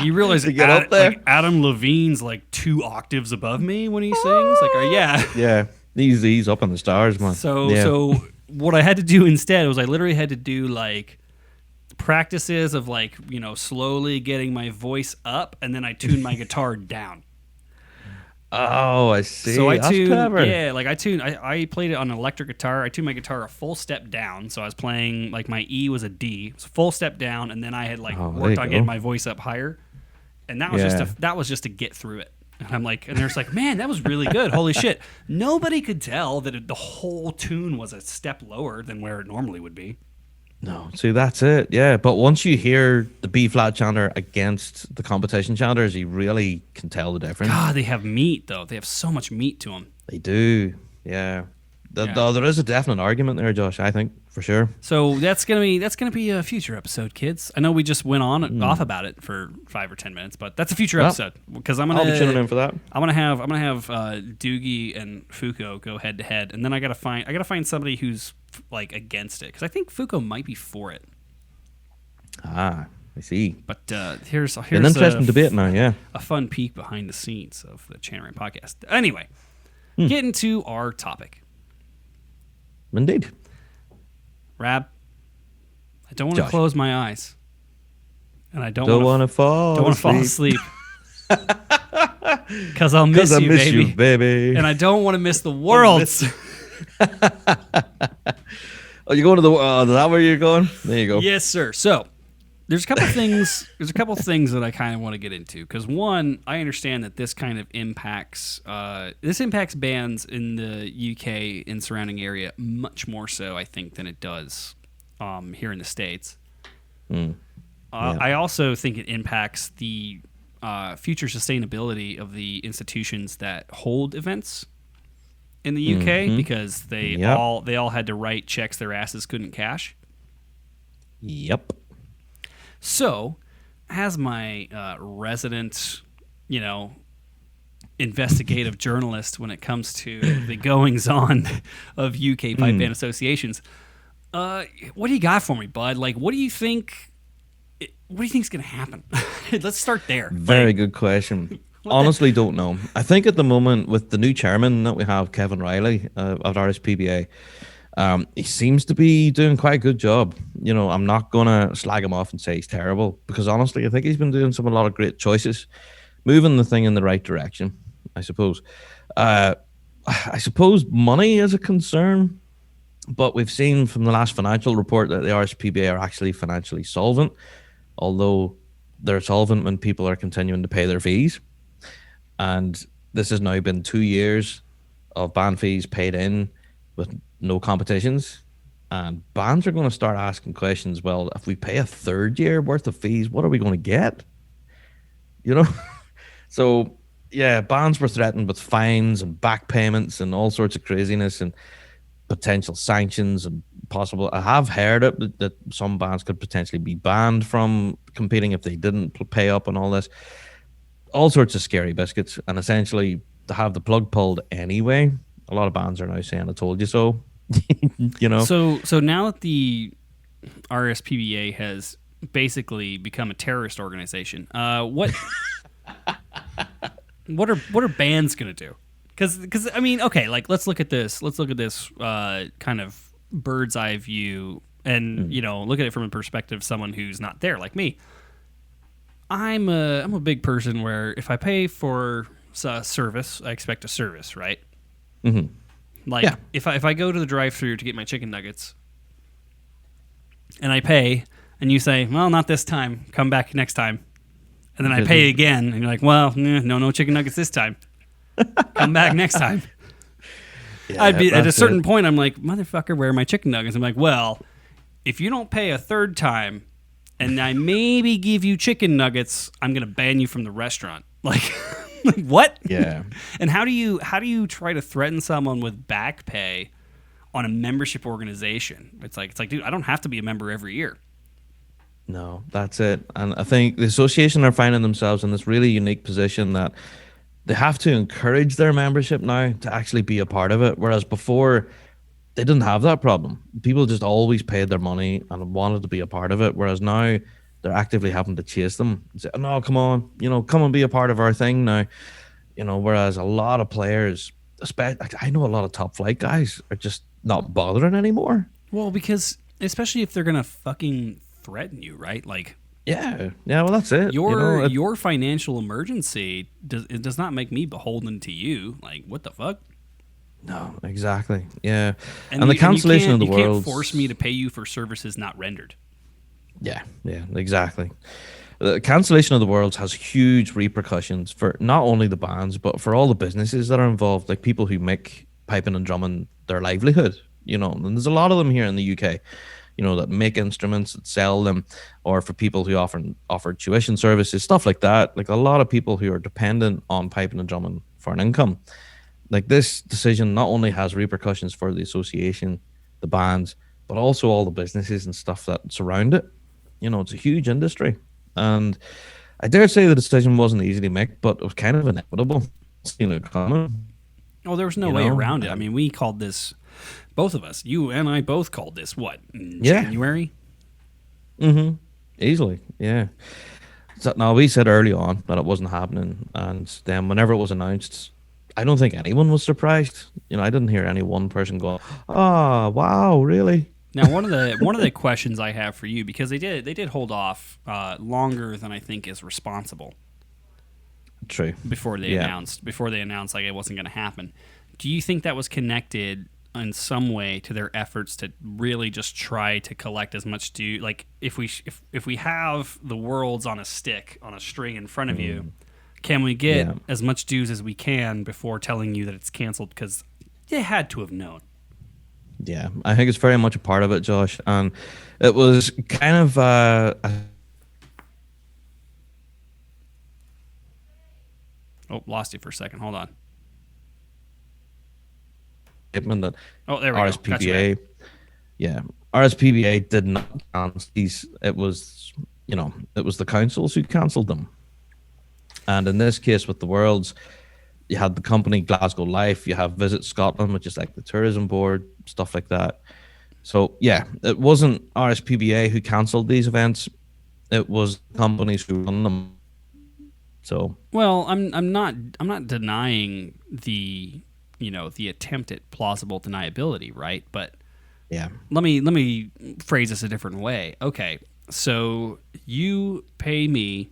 Speaker 1: you realize
Speaker 2: to get up there?
Speaker 1: Adam Levine's 2 octaves above me when he sings? Yeah.
Speaker 2: Yeah. He's up on the stars, man.
Speaker 1: So what I had to do instead was I literally had to do practices of slowly getting my voice up, and then I tuned my guitar down.
Speaker 2: Oh, I see.
Speaker 1: So
Speaker 2: That's clever.
Speaker 1: I played it on an electric guitar. I tuned my guitar a full step down, so I was playing like my E was a D, it was a full step down, and then I had worked on getting my voice up higher, and that was just to get through it. And I'm like, and they're just like, man, that was really good. Holy shit! Nobody could tell that the whole tune was a step lower than where it normally would be.
Speaker 2: No, see, that's it. Yeah, but once you hear the B flat chanter against the competition chanters, you really can tell the difference.
Speaker 1: God, they have meat though. They have so much meat to them.
Speaker 2: They do. Yeah. There is a definite argument there, Josh. I think for sure.
Speaker 1: So that's gonna be a future episode, kids. I know we just went on and off about it for 5 or 10 minutes, but that's a future episode because I'll be
Speaker 2: tuning in for that.
Speaker 1: I'm gonna have Doogie and Fooko go head to head, and then I gotta find somebody who's like against it because I think Fooko might be for it.
Speaker 2: I see.
Speaker 1: But here's an
Speaker 2: interesting debate now. Yeah,
Speaker 1: a fun peek behind the scenes of the Channeling podcast. Anyway, getting to our topic.
Speaker 2: Indeed.
Speaker 1: Rab, I don't want to close my eyes. And I don't want to fall asleep. Because I'll miss you, baby. And I don't want to miss the Worlds.
Speaker 2: Oh, you're going to the is that where you're going? There you go.
Speaker 1: Yes, sir. So there's a couple things. There's a couple things that I kind of want to get into because one, I understand that this kind of impacts bands in the UK and surrounding area much more so, I think, than it does here in the States. I also think it impacts the future sustainability of the institutions that hold events in the UK because they all had to write checks their asses couldn't cash.
Speaker 2: Yep.
Speaker 1: So, as my resident, investigative journalist when it comes to the goings-on of UK pipe band associations, what do you got for me, bud? Like, what do you think? What do you think is going to happen? Let's start there.
Speaker 2: Very good question. Honestly, don't know. I think at the moment with the new chairman that we have, Kevin Riley of RSPBA. He seems to be doing quite a good job. I'm not going to slag him off and say he's terrible because honestly, I think he's been doing a lot of great choices, moving the thing in the right direction, I suppose. I suppose money is a concern, but we've seen from the last financial report that the RSPBA are actually financially solvent, although they're solvent when people are continuing to pay their fees. And this has now been 2 years of band fees paid in with no competitions, and bands are going to start asking questions. Well, if we pay a third year worth of fees, what are we going to get? So yeah, bands were threatened with fines and back payments and all sorts of craziness and potential sanctions and possible. I have heard it that some bands could potentially be banned from competing if they didn't pay up and all this. All sorts of scary biscuits, and essentially to have the plug pulled anyway. A lot of bands are now saying, I told you so.
Speaker 1: So now that the RSPBA has basically become a terrorist organization, what are bands going to do? Because I mean, okay, like let's look at this kind of bird's eye view and look at it from a perspective of someone who's not there like me. I'm a big person where if I pay for a service, I expect a service, right?
Speaker 2: Mm-hmm.
Speaker 1: Like if I go to the drive-thru to get my chicken nuggets and I pay and you say, well, not this time, come back next time. And then I pay again and you're like, well, no chicken nuggets this time. Come back next time. Yeah, I'd be at a certain point, I'm like, motherfucker, where are my chicken nuggets? I'm like, well, if you don't pay a third time and I maybe give you chicken nuggets, I'm going to ban you from the restaurant. Like what?
Speaker 2: Yeah.
Speaker 1: And how do you try to threaten someone with back pay on a membership organization? It's like, dude, I don't have to be a member every year.
Speaker 2: No, that's it. And I think the association are finding themselves in this really unique position that they have to encourage their membership now to actually be a part of it. Whereas before, they didn't have that problem. People just always paid their money and wanted to be a part of it. Whereas now, they're actively having to chase them and say, no, come on, come and be a part of our thing now. Whereas a lot of players, I know a lot of top flight guys are just not bothering anymore.
Speaker 1: Well, because especially if they're going to fucking threaten you, right? Like,
Speaker 2: Yeah, yeah. Well, that's it.
Speaker 1: Your financial emergency does not make me beholden to you. Like, what the fuck?
Speaker 2: No, exactly. Yeah,
Speaker 1: And
Speaker 2: and the
Speaker 1: you, and
Speaker 2: cancellation of the
Speaker 1: you can't
Speaker 2: world.
Speaker 1: force me to pay you for services not rendered.
Speaker 2: Yeah, yeah, exactly. The cancellation of the worlds has huge repercussions for not only the bands but for all the businesses that are involved, like people who make piping and drumming their livelihood. And there's a lot of them here in the UK. That make instruments, that sell them, or for people who offer tuition services, stuff like that. Like a lot of people who are dependent on piping and drumming for an income. Like this decision not only has repercussions for the association, the bands, but also all the businesses and stuff that surround it. It's a huge industry. And I dare say the decision wasn't easy to make, but it was kind of inevitable. Seen it coming.
Speaker 1: Oh, there was no way around it. I mean, we called this, both of us, you and I both called this, what, in January?
Speaker 2: Mm-hmm. Easily, yeah. So, now, we said early on that it wasn't happening. And then whenever it was announced, I don't think anyone was surprised. I didn't hear any one person go, "Oh, wow, really?"
Speaker 1: Now, one of the questions I have for you, because they did hold off longer than I think is responsible.
Speaker 2: True.
Speaker 1: Before they announced like it wasn't going to happen. Do you think that was connected in some way to their efforts to really just try to collect as much due? Like if we have the worlds on a string in front of you, can we get as much dues as we can before telling you that it's canceled? Because they had to have known.
Speaker 2: Yeah, I think it's very much a part of it, Josh. And it was kind of
Speaker 1: Oh, lost you for a second. Hold on.
Speaker 2: Statement that
Speaker 1: there we
Speaker 2: RSPBA,
Speaker 1: go.
Speaker 2: yeah, RSPBA did not cancel these. It was the councils who cancelled them. And in this case, with the Worlds, you had the company Glasgow Life, you have Visit Scotland, which is like the tourism board, stuff like that. So yeah, it wasn't RSPBA who cancelled these events; it was companies who run them. So
Speaker 1: well, I'm not denying the the attempt at plausible deniability, right? But
Speaker 2: yeah,
Speaker 1: let me phrase this a different way. Okay, so you pay me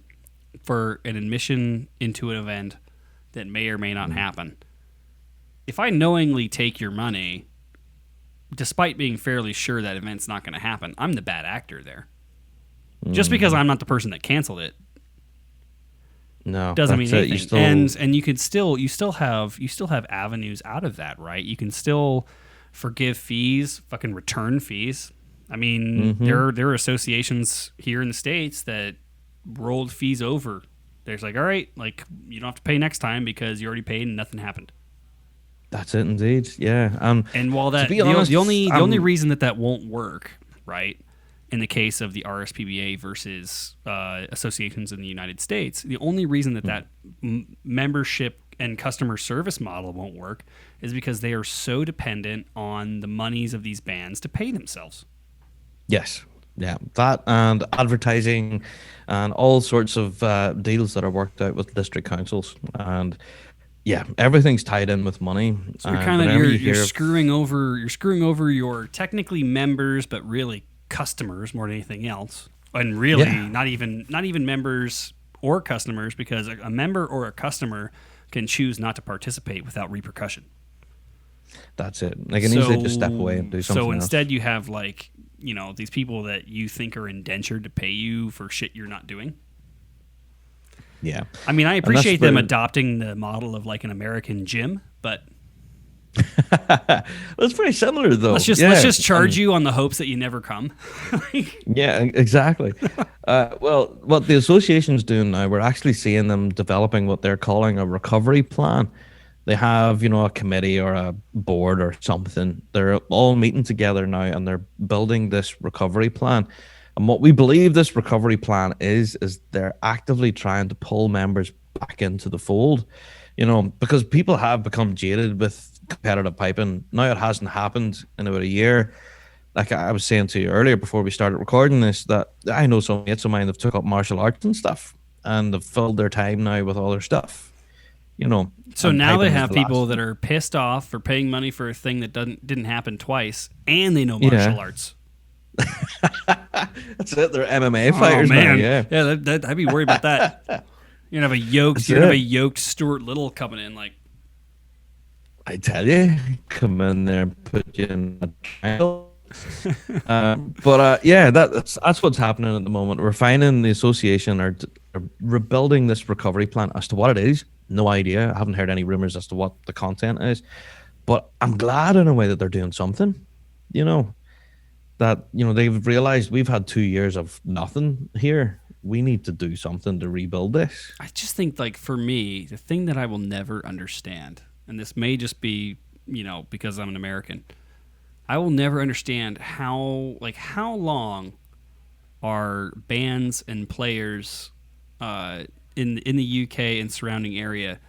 Speaker 1: for an admission into an event that may or may not happen. If I knowingly take your money, despite being fairly sure that event's not going to happen, I'm the bad actor there. Just because I'm not the person that canceled it.
Speaker 2: No,
Speaker 1: doesn't mean anything. And you could still have avenues out of that, right? You can still forgive fees, fucking return fees. I mean, there are associations here in the States that rolled fees over. There's like, all right, like you don't have to pay next time because you already paid and nothing happened.
Speaker 2: That's it, indeed. Yeah.
Speaker 1: And while that the only reason that won't work, right? In the case of the RSPBA versus associations in the United States, the only reason that membership and customer service model won't work is because they are so dependent on the monies of these bands to pay themselves.
Speaker 2: Yes. Yeah. That and advertising and all sorts of deals that are worked out with district councils. And yeah, everything's tied in with money.
Speaker 1: So you're screwing over your technically members, but really customers more than anything else, and really not even members or customers, because a member or a customer can choose not to participate without repercussion.
Speaker 2: That's it. They can easily just step away and do something
Speaker 1: So instead
Speaker 2: else.
Speaker 1: you have these people that you think are indentured to pay you for shit you're not doing.
Speaker 2: Yeah.
Speaker 1: I mean, I appreciate them adopting the model of like an American gym, but
Speaker 2: it's very similar though.
Speaker 1: Let's just charge you on the hopes that you never come.
Speaker 2: Yeah, exactly. Well, what the association's doing now, we're actually seeing them developing what they're calling a recovery plan. They have, a committee or a board or something. They're all meeting together now and they're building this recovery plan. And what we believe this recovery plan is they're actively trying to pull members back into the fold, because people have become jaded with competitive piping. Now it hasn't happened in about a year. Like I was saying to you earlier before we started recording this, that I know some mates of mine that have took up martial arts and stuff and they've filled their time now with all their stuff.
Speaker 1: So now they have people that are pissed off for paying money for a thing that didn't happen twice, and they know martial arts.
Speaker 2: That's it. They're MMA
Speaker 1: Oh
Speaker 2: fighters now.
Speaker 1: man,
Speaker 2: Yeah.
Speaker 1: I'd be worried about that. You're gonna have a yoked.
Speaker 2: That's
Speaker 1: You're gonna have a
Speaker 2: it.
Speaker 1: yoked Stuart Little coming in. Like,
Speaker 2: I tell you, come in there and put you in a trial. Yeah, that's what's happening at the moment. We're finding the association are rebuilding this recovery plan. As to what it is, no idea. I haven't heard any rumors as to what the content is, but I'm glad in a way that they're doing something. You know that they've realized we've had 2 years of nothing here. We need to do something to rebuild this.
Speaker 1: I just think, like, for me, the thing that I will never understand, and this may just be, because I'm an American, I will never understand how long are bands and players in the UK and surrounding area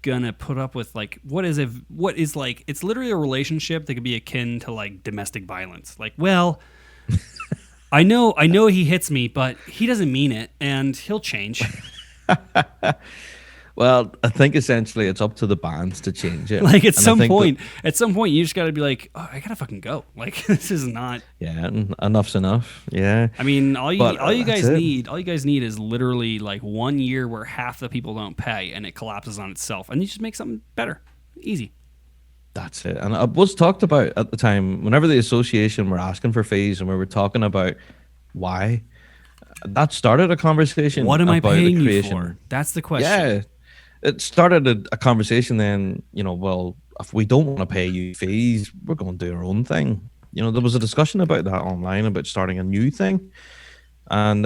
Speaker 1: gonna put up with, like, it's literally a relationship that could be akin to, like, domestic violence. Like, well, I know he hits me, but he doesn't mean it, and he'll change.
Speaker 2: Well, I think essentially it's up to the bands to change it.
Speaker 1: Like, at
Speaker 2: And I
Speaker 1: some
Speaker 2: think
Speaker 1: point, you just got to be like, oh, I gotta fucking go. Like, this is not.
Speaker 2: yeah, enough's enough. Yeah.
Speaker 1: I mean, all you
Speaker 2: That's
Speaker 1: guys
Speaker 2: it.
Speaker 1: need is literally like 1 year where half the people don't pay, and it collapses on itself, and you just make something better, easy.
Speaker 2: That's it. And it was talked about at the time, whenever the association were asking for fees and we were talking about why, that started a conversation.
Speaker 1: What am I
Speaker 2: about
Speaker 1: paying
Speaker 2: the
Speaker 1: you
Speaker 2: creation.
Speaker 1: for? That's the question.
Speaker 2: Yeah. It started a conversation then, well, if we don't want to pay you fees, we're going to do our own thing. There was a discussion about that online about starting a new thing. And,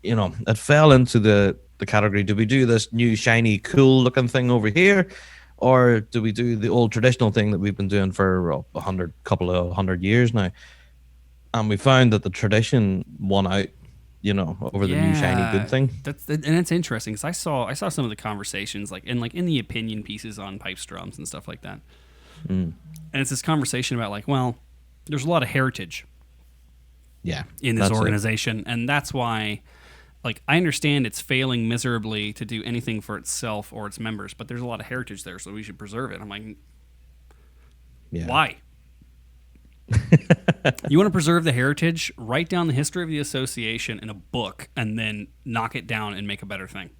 Speaker 2: it fell into the category, do we do this new, shiny, cool looking thing over here? Or do we do the old traditional thing that we've been doing for couple of hundred years now? And we found that the tradition won out, over the new shiny good thing.
Speaker 1: It's interesting because I saw some of the conversations in the opinion pieces on pipes, drums, and stuff like that. And it's this conversation about, like, well, there's a lot of heritage.
Speaker 2: Yeah,
Speaker 1: in this organization, and that's why, like, I understand it's failing miserably to do anything for itself or its members, but there's a lot of heritage there, so we should preserve it. I'm like, why? You want to preserve the heritage? Write down the history of the association in a book, and then knock it down and make a better thing.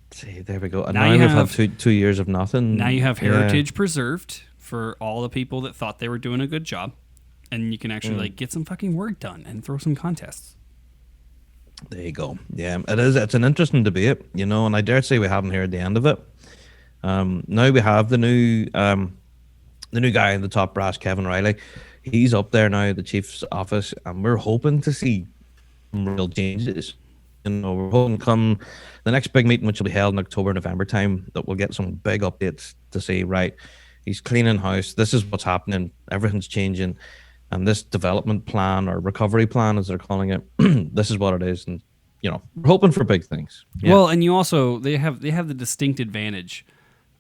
Speaker 2: See, there we go. And now we've had 2 years of nothing.
Speaker 1: Now you have heritage preserved for all the people that thought they were doing a good job, and you can actually like get some fucking work done and throw some contests.
Speaker 2: There you go. Yeah, it is. It's an interesting debate, and I dare say we haven't heard the end of it. Now we have the new guy in the top brass, Kevin Riley. He's up there now, the chief's office, and we're hoping to see some real changes. We're hoping come the next big meeting, which will be held in October, November time, that we'll get some big updates to say, right, he's cleaning house. This is what's happening. Everything's changing. And this development plan or recovery plan, as they're calling it, this is what it is. And, we're hoping for big things.
Speaker 1: Yeah. Well, and you also, they have the distinct advantage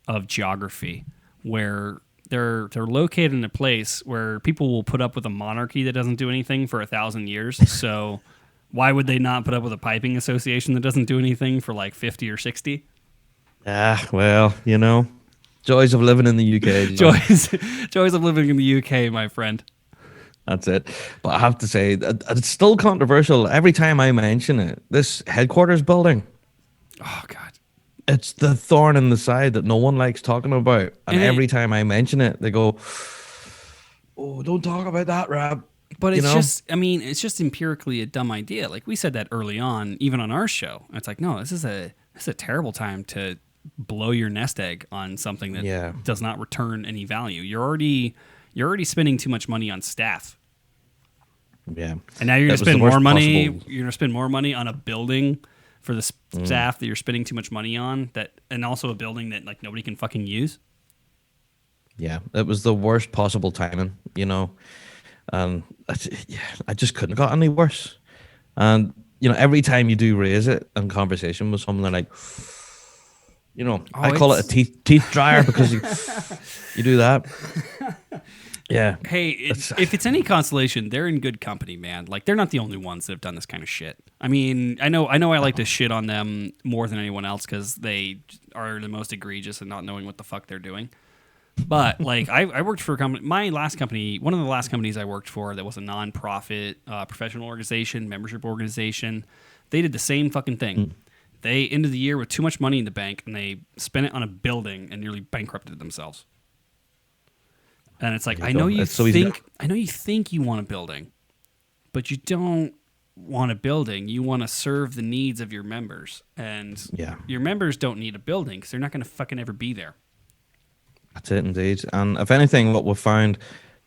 Speaker 1: of geography where they're located in a place where people will put up with a monarchy that doesn't do anything for 1,000 years. So why would they not put up with a piping association that doesn't do anything for like 50 or 60?
Speaker 2: Well, joys of living in the UK.
Speaker 1: Joys of living in the UK, my friend.
Speaker 2: That's it. But I have to say, it's still controversial. Every time I mention it, this headquarters building.
Speaker 1: Oh, God.
Speaker 2: It's the thorn in the side that no one likes talking about. And every time I mention it, they go, oh, don't talk about that, Rab.
Speaker 1: But it's just empirically a dumb idea. Like, we said that early on, even on our show. It's like, no, this is a terrible time to blow your nest egg on something that does not return any value. You're already spending too much money on staff.
Speaker 2: Yeah.
Speaker 1: And now you're going to spend more money. You're going to spend more money on a building for the staff that you're spending too much money on, and also a building that like nobody can fucking use.
Speaker 2: Yeah, it was the worst possible timing, and I just couldn't have got any worse. And every time you do raise it in conversation with someone, they're like, I call it a teeth dryer because you do that. Yeah.
Speaker 1: Hey, if it's any consolation, they're in good company, man. Like, they're not the only ones that have done this kind of shit. I mean, I know I like to shit on them more than anyone else because they are the most egregious in not knowing what the fuck they're doing. But like I worked for a company, my last company, one of the last companies I worked for that was a non-profit professional organization, membership organization. They did the same fucking thing. They ended the year with too much money in the bank and they spent it on a building and nearly bankrupted themselves. And it's like, I know you think you want a building, but you don't want a building. You want to serve the needs of your members. And your members don't need a building because they're not going to fucking ever be there.
Speaker 2: That's it, indeed. And if anything, what we've found,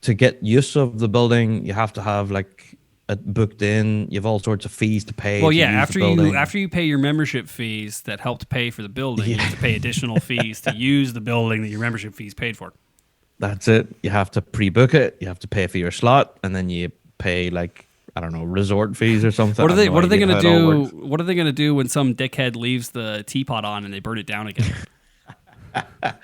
Speaker 2: to get use of the building, you have to have like it booked in. You have all sorts of fees to pay.
Speaker 1: Well, after you pay your membership fees that helped pay for the building, you have to pay additional fees to use the building that your membership fees paid for.
Speaker 2: That's it. You have to pre-book it. You have to pay for your slot, and then you pay like, I don't know, resort fees or something.
Speaker 1: What are they going to do? What are they going to do when some dickhead leaves the teapot on and they burn it down again?
Speaker 2: $1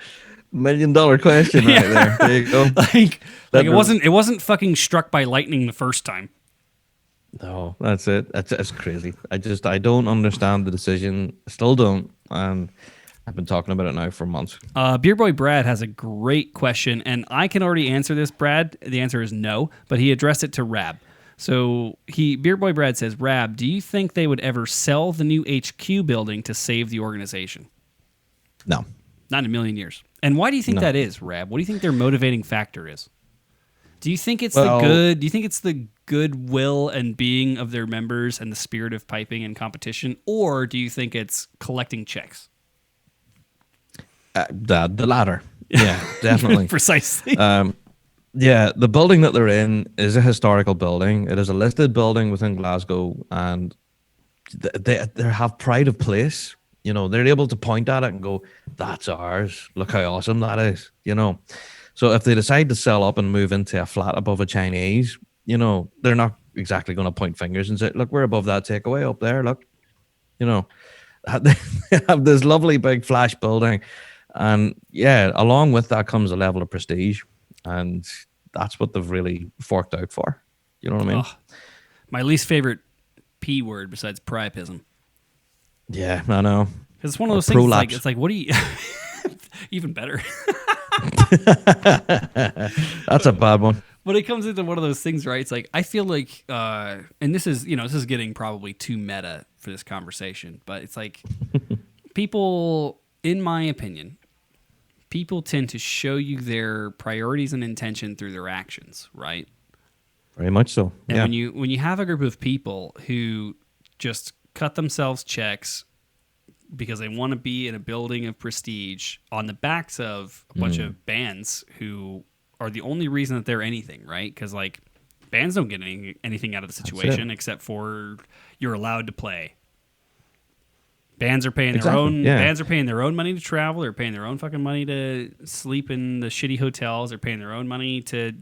Speaker 2: million question right there. There you go.
Speaker 1: like it wasn't fucking struck by lightning the first time.
Speaker 2: No, that's it. That's crazy. I don't understand the decision. I still don't. And I've been talking about it now for months.
Speaker 1: Beer Boy Brad has a great question, and I can already answer this, Brad. The answer is no, but he addressed it to Rab. So Beer Boy Brad says, Rab, do you think they would ever sell the new HQ building to save the organization?
Speaker 2: No.
Speaker 1: Not in a million years. And why do you think that is, Rab? What do you think their motivating factor is? Do you think it's the goodwill and being of their members and the spirit of piping and competition, or do you think it's collecting checks?
Speaker 2: The latter. Yeah, definitely.
Speaker 1: Precisely.
Speaker 2: The building that they're in is a historical building. It is a listed building within Glasgow, and they have pride of place. You know, they're able to point at it and go, that's ours. Look how awesome that is, you know. So if they decide to sell up and move into a flat above a Chinese, you know, they're not exactly going to point fingers and say, look, we're above that takeaway up there, look. You know, they have this lovely big flash building. And yeah, along with that comes a level of prestige. And that's what they've really forked out for. You know what I mean?
Speaker 1: My least favorite P word besides priapism.
Speaker 2: Yeah, I know.
Speaker 1: Because it's one of those things. It's like, what do you? Even better.
Speaker 2: That's a bad one.
Speaker 1: But it comes into one of those things, right? It's like I feel like, and this is getting probably too meta for this conversation, but it's like people, in my opinion, people tend to show you their priorities and intention through their actions, right?
Speaker 2: Very much so.
Speaker 1: And when you have a group of people who just cut themselves checks because they want to be in a building of prestige on the backs of a bunch of bands who are the only reason that they're anything, right? Because like bands don't get anything out of the situation except for you're allowed to play. Bands are paying their own. Yeah. Bands are paying their own money to travel. They're paying their own fucking money to sleep in the shitty hotels. They're paying their own money to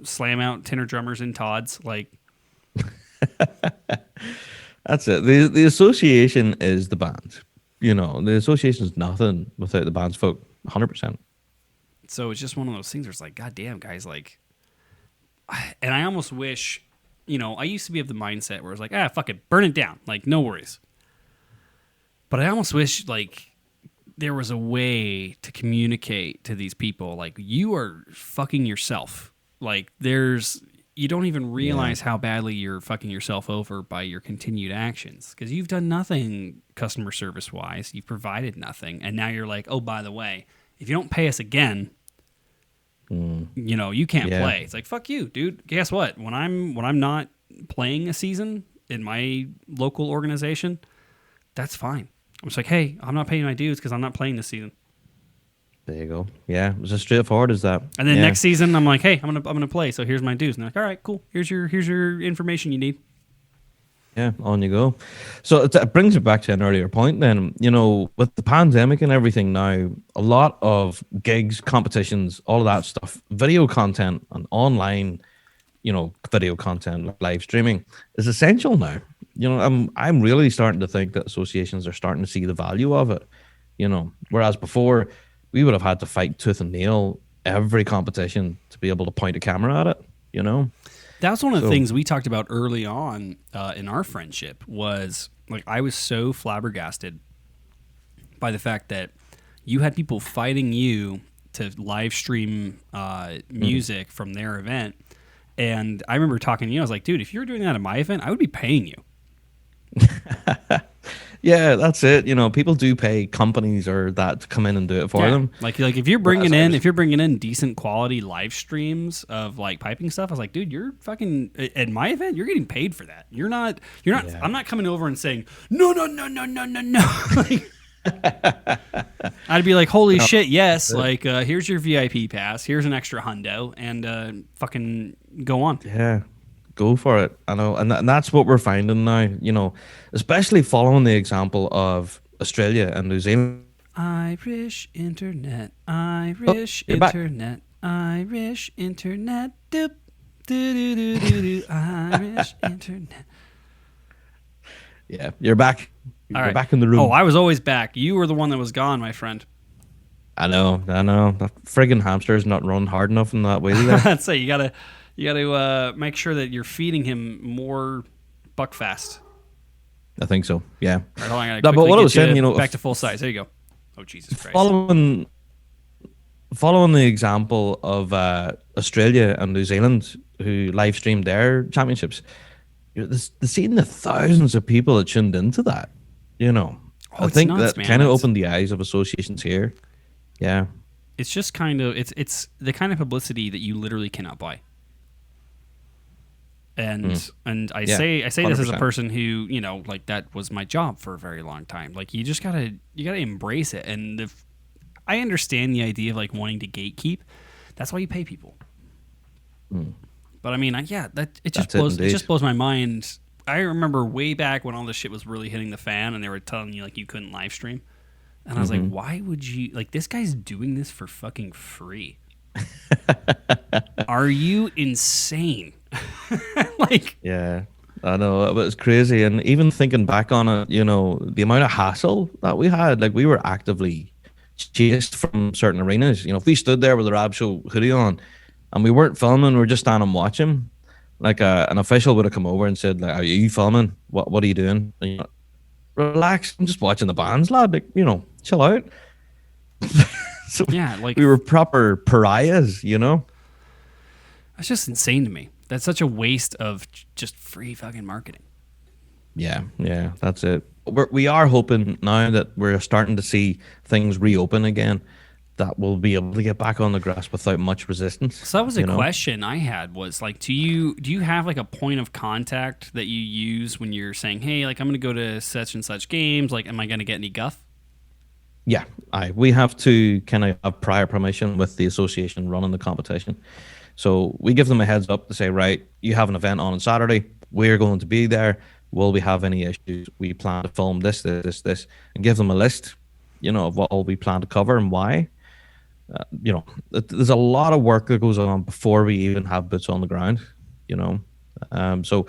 Speaker 1: slam out tenor drummers and Todds. Like
Speaker 2: that's it. The association is the band. You know, the association is nothing without the band's folk. 100%.
Speaker 1: So it's just one of those things where it's like, God damn, guys, like, and I almost wish, I used to be of the mindset where it's like, fuck it, burn it down. Like, no worries. But I almost wish, like, there was a way to communicate to these people, like, you are fucking yourself. Like, you don't even realize how badly you're fucking yourself over by your continued actions. Because you've done nothing customer service-wise. You've provided nothing. And now you're like, oh, by the way, if you don't pay us again, you can't play. It's like, fuck you, dude. Guess what? When I'm not playing a season in my local organization, that's fine. I'm just like, hey, I'm not paying my dues because I'm not playing this season.
Speaker 2: There you go. Yeah, it was as straightforward as that.
Speaker 1: And then next season, I'm like, hey, I'm gonna play. So here's my dues. And they're like, all right, cool. Here's your information you need.
Speaker 2: Yeah, on you go. So it brings it back to an earlier point then. With the pandemic and everything now, a lot of gigs, competitions, all of that stuff, video content and online, video content, like live streaming is essential now. I'm really starting to think that associations are starting to see the value of it. Whereas before we would have had to fight tooth and nail every competition to be able to point a camera at it,
Speaker 1: That was one of the things we talked about early on in our friendship was, like, I was so flabbergasted by the fact that you had people fighting you to live stream music from their event. And I remember talking to you. I was like, dude, if you were doing that at my event, I would be paying you.
Speaker 2: Yeah, that's it. You know, people do pay companies or that to come in and do it for them.
Speaker 1: Like if you're bringing in decent quality live streams of like piping stuff, I was like, dude, you're fucking at my event, you're getting paid for that. You're not. Yeah. I'm not coming over and saying no. Like, I'd be like, holy shit, yes. Like, here's your VIP pass. Here's an extra hundo, and fucking go on.
Speaker 2: Yeah. Go for it. I know, and that's what we're finding now. You know, especially following the example of Australia and New Zealand.
Speaker 1: Irish internet, Irish internet, Irish internet, doop, doo doo doo doo doo, Irish internet.
Speaker 2: Yeah, you're back. You're back in the room.
Speaker 1: Oh, I was always back. You were the one that was gone, my friend.
Speaker 2: I know. That friggin' hamster's not run hard enough in that wheel there.
Speaker 1: I'd say you gotta make sure that you're feeding him more buckfast.
Speaker 2: I think so. Yeah.
Speaker 1: Right, hold on,
Speaker 2: but what I was saying, you know,
Speaker 1: back to full size. There you go. Oh Jesus Christ!
Speaker 2: Following the example of Australia and New Zealand, who live streamed their championships, seeing the thousands of people that tuned into that, you know, I think that kind of opened the eyes of associations here. Yeah.
Speaker 1: It's just kind of it's the kind of publicity that you literally cannot buy. And I say 100%. This as a person who, you know, like that was my job for a very long time. Like you gotta embrace it. And I understand the idea of like wanting to gatekeep. That's why you pay people. But I mean, it just blows my mind. I remember way back when all this shit was really hitting the fan, and they were telling you like you couldn't live stream, and I was like, why would you? Like, this guy's doing this for fucking free. Are you insane? Like,
Speaker 2: yeah, I know, but it's crazy. And even thinking back on it, you know, the amount of hassle that we had, like we were actively chased from certain arenas. You know, if we stood there with a Rab Show hoodie on and we weren't filming, we were just standing watching, like an official would have come over and said, like, are you filming? What are you doing? And, you know, relax, I'm just watching the bands, lad. Like, you know, chill out. So yeah, like we were proper pariahs, you know?
Speaker 1: That's just insane to me. That's such a waste of just free fucking marketing.
Speaker 2: Yeah, that's it. We are hoping now that we're starting to see things reopen again, that we'll be able to get back on the grass without much resistance.
Speaker 1: So that was a question I had, was like, do you have like a point of contact that you use when you're saying, hey, like I'm going to go to such and such games, like am I going to get any guff?
Speaker 2: Yeah, we have to kind of have prior permission with the association running the competition. So we give them a heads up to say, right, you have an event on Saturday. We're going to be there. Will we have any issues? We plan to film this, and give them a list, you know, of what all we plan to cover and why. You know, there's a lot of work that goes on before we even have boots on the ground, you know. So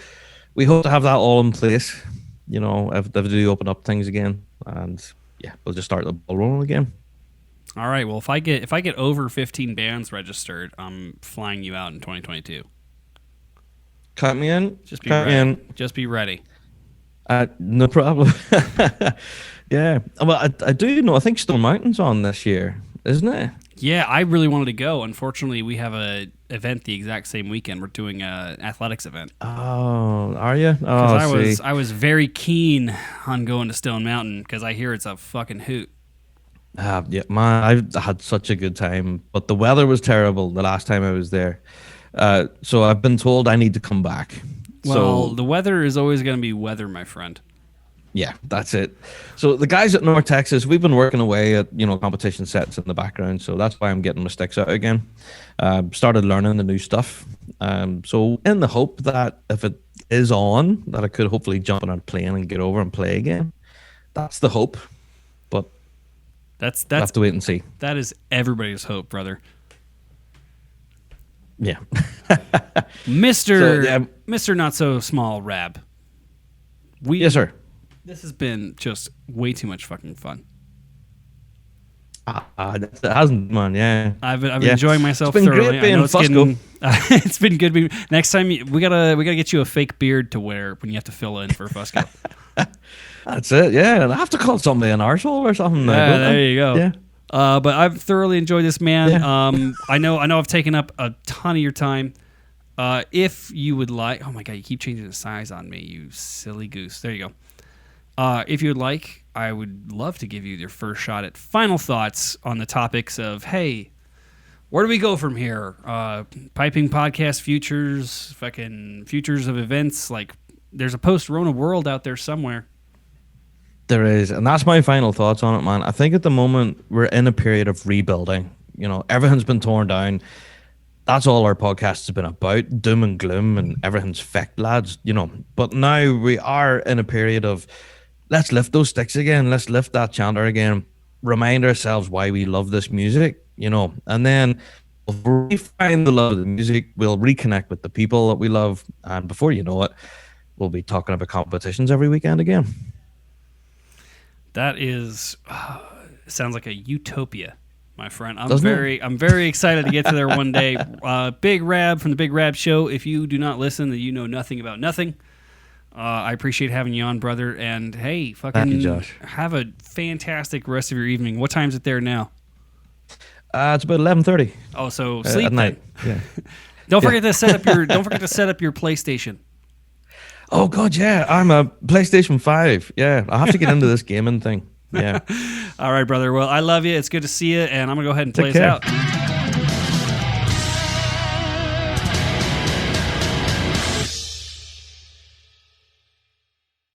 Speaker 2: we hope to have that all in place, you know, if they do open up things again. And yeah, we'll just start the ball rolling again.
Speaker 1: All right. Well, if I get over 15 bands registered, I'm flying you out in 2022.
Speaker 2: Cut me in.
Speaker 1: Just be ready. Just be ready.
Speaker 2: No problem. Yeah. Well, I do know. I think Stone Mountain's on this year, isn't it?
Speaker 1: Yeah, I really wanted to go. Unfortunately, we have a event the exact same weekend. We're doing an athletics event.
Speaker 2: Oh, are you? Oh,
Speaker 1: I was very keen on going to Stone Mountain because I hear it's a fucking hoot.
Speaker 2: Yeah, man, I've had such a good time, but the weather was terrible the last time I was there. So I've been told I need to come back.
Speaker 1: Well, the weather is always going to be weather, my friend.
Speaker 2: Yeah, that's it. So the guys at North Texas, we've been working away at, you know, competition sets in the background. So that's why I'm getting my sticks out again. Started learning the new stuff. So in the hope that if it is on, that I could hopefully jump on a plane and get over and play again. That's the hope. But
Speaker 1: that's
Speaker 2: we'll have to wait and see.
Speaker 1: That is everybody's hope, brother.
Speaker 2: Yeah.
Speaker 1: Mr. Not So Small Rab.
Speaker 2: Yes, sir.
Speaker 1: This has been just way too much fucking fun.
Speaker 2: It hasn't, man. Yeah,
Speaker 1: I've been enjoying myself.
Speaker 2: It's been
Speaker 1: thoroughly.
Speaker 2: great being Fusco.
Speaker 1: It's been good. Next time we gotta get you a fake beard to wear when you have to fill in for Fusco.
Speaker 2: That's it. Yeah, and I have to call somebody an arsehole or something.
Speaker 1: There you go.
Speaker 2: Yeah.
Speaker 1: But I've thoroughly enjoyed this, man.
Speaker 2: Yeah.
Speaker 1: I know I've taken up a ton of your time. If you would like, oh my god, you keep changing the size on me, you silly goose. There you go. If you would like, I would love to give you your first shot at final thoughts on the topics of, hey, where do we go from here? Piping podcast futures, fucking futures of events. Like, there's a post-Rona world out there somewhere.
Speaker 2: There is, and that's my final thoughts on it, man. I think at the moment we're in a period of rebuilding. You know, everything's been torn down. That's all our podcast has been about, doom and gloom, and everything's fecked, lads, you know. But now we are in a period of, let's lift those sticks again. Let's lift that chanter again. Remind ourselves why we love this music, you know. And then we'll find the love of the music. We'll reconnect with the people that we love. And before you know it, we'll be talking about competitions every weekend again.
Speaker 1: That is, sounds like a utopia, my friend. I'm very excited to get to there one day. Big Rab from the Big Rab Show. If you do not listen, then you know nothing about nothing. I appreciate having you on, brother. And hey, fucking
Speaker 2: thank you, Josh.
Speaker 1: Have a fantastic rest of your evening. What time is it there now?
Speaker 2: It's about 11:30.
Speaker 1: Oh, so sleep
Speaker 2: at night. Yeah.
Speaker 1: Don't forget to set up your PlayStation.
Speaker 2: Oh God, yeah. I'm a PlayStation 5. Yeah, I have to get into this gaming thing. Yeah.
Speaker 1: All right, brother. Well, I love you. It's good to see you, and I'm gonna go ahead and play
Speaker 2: Take
Speaker 1: us
Speaker 2: care.
Speaker 1: out.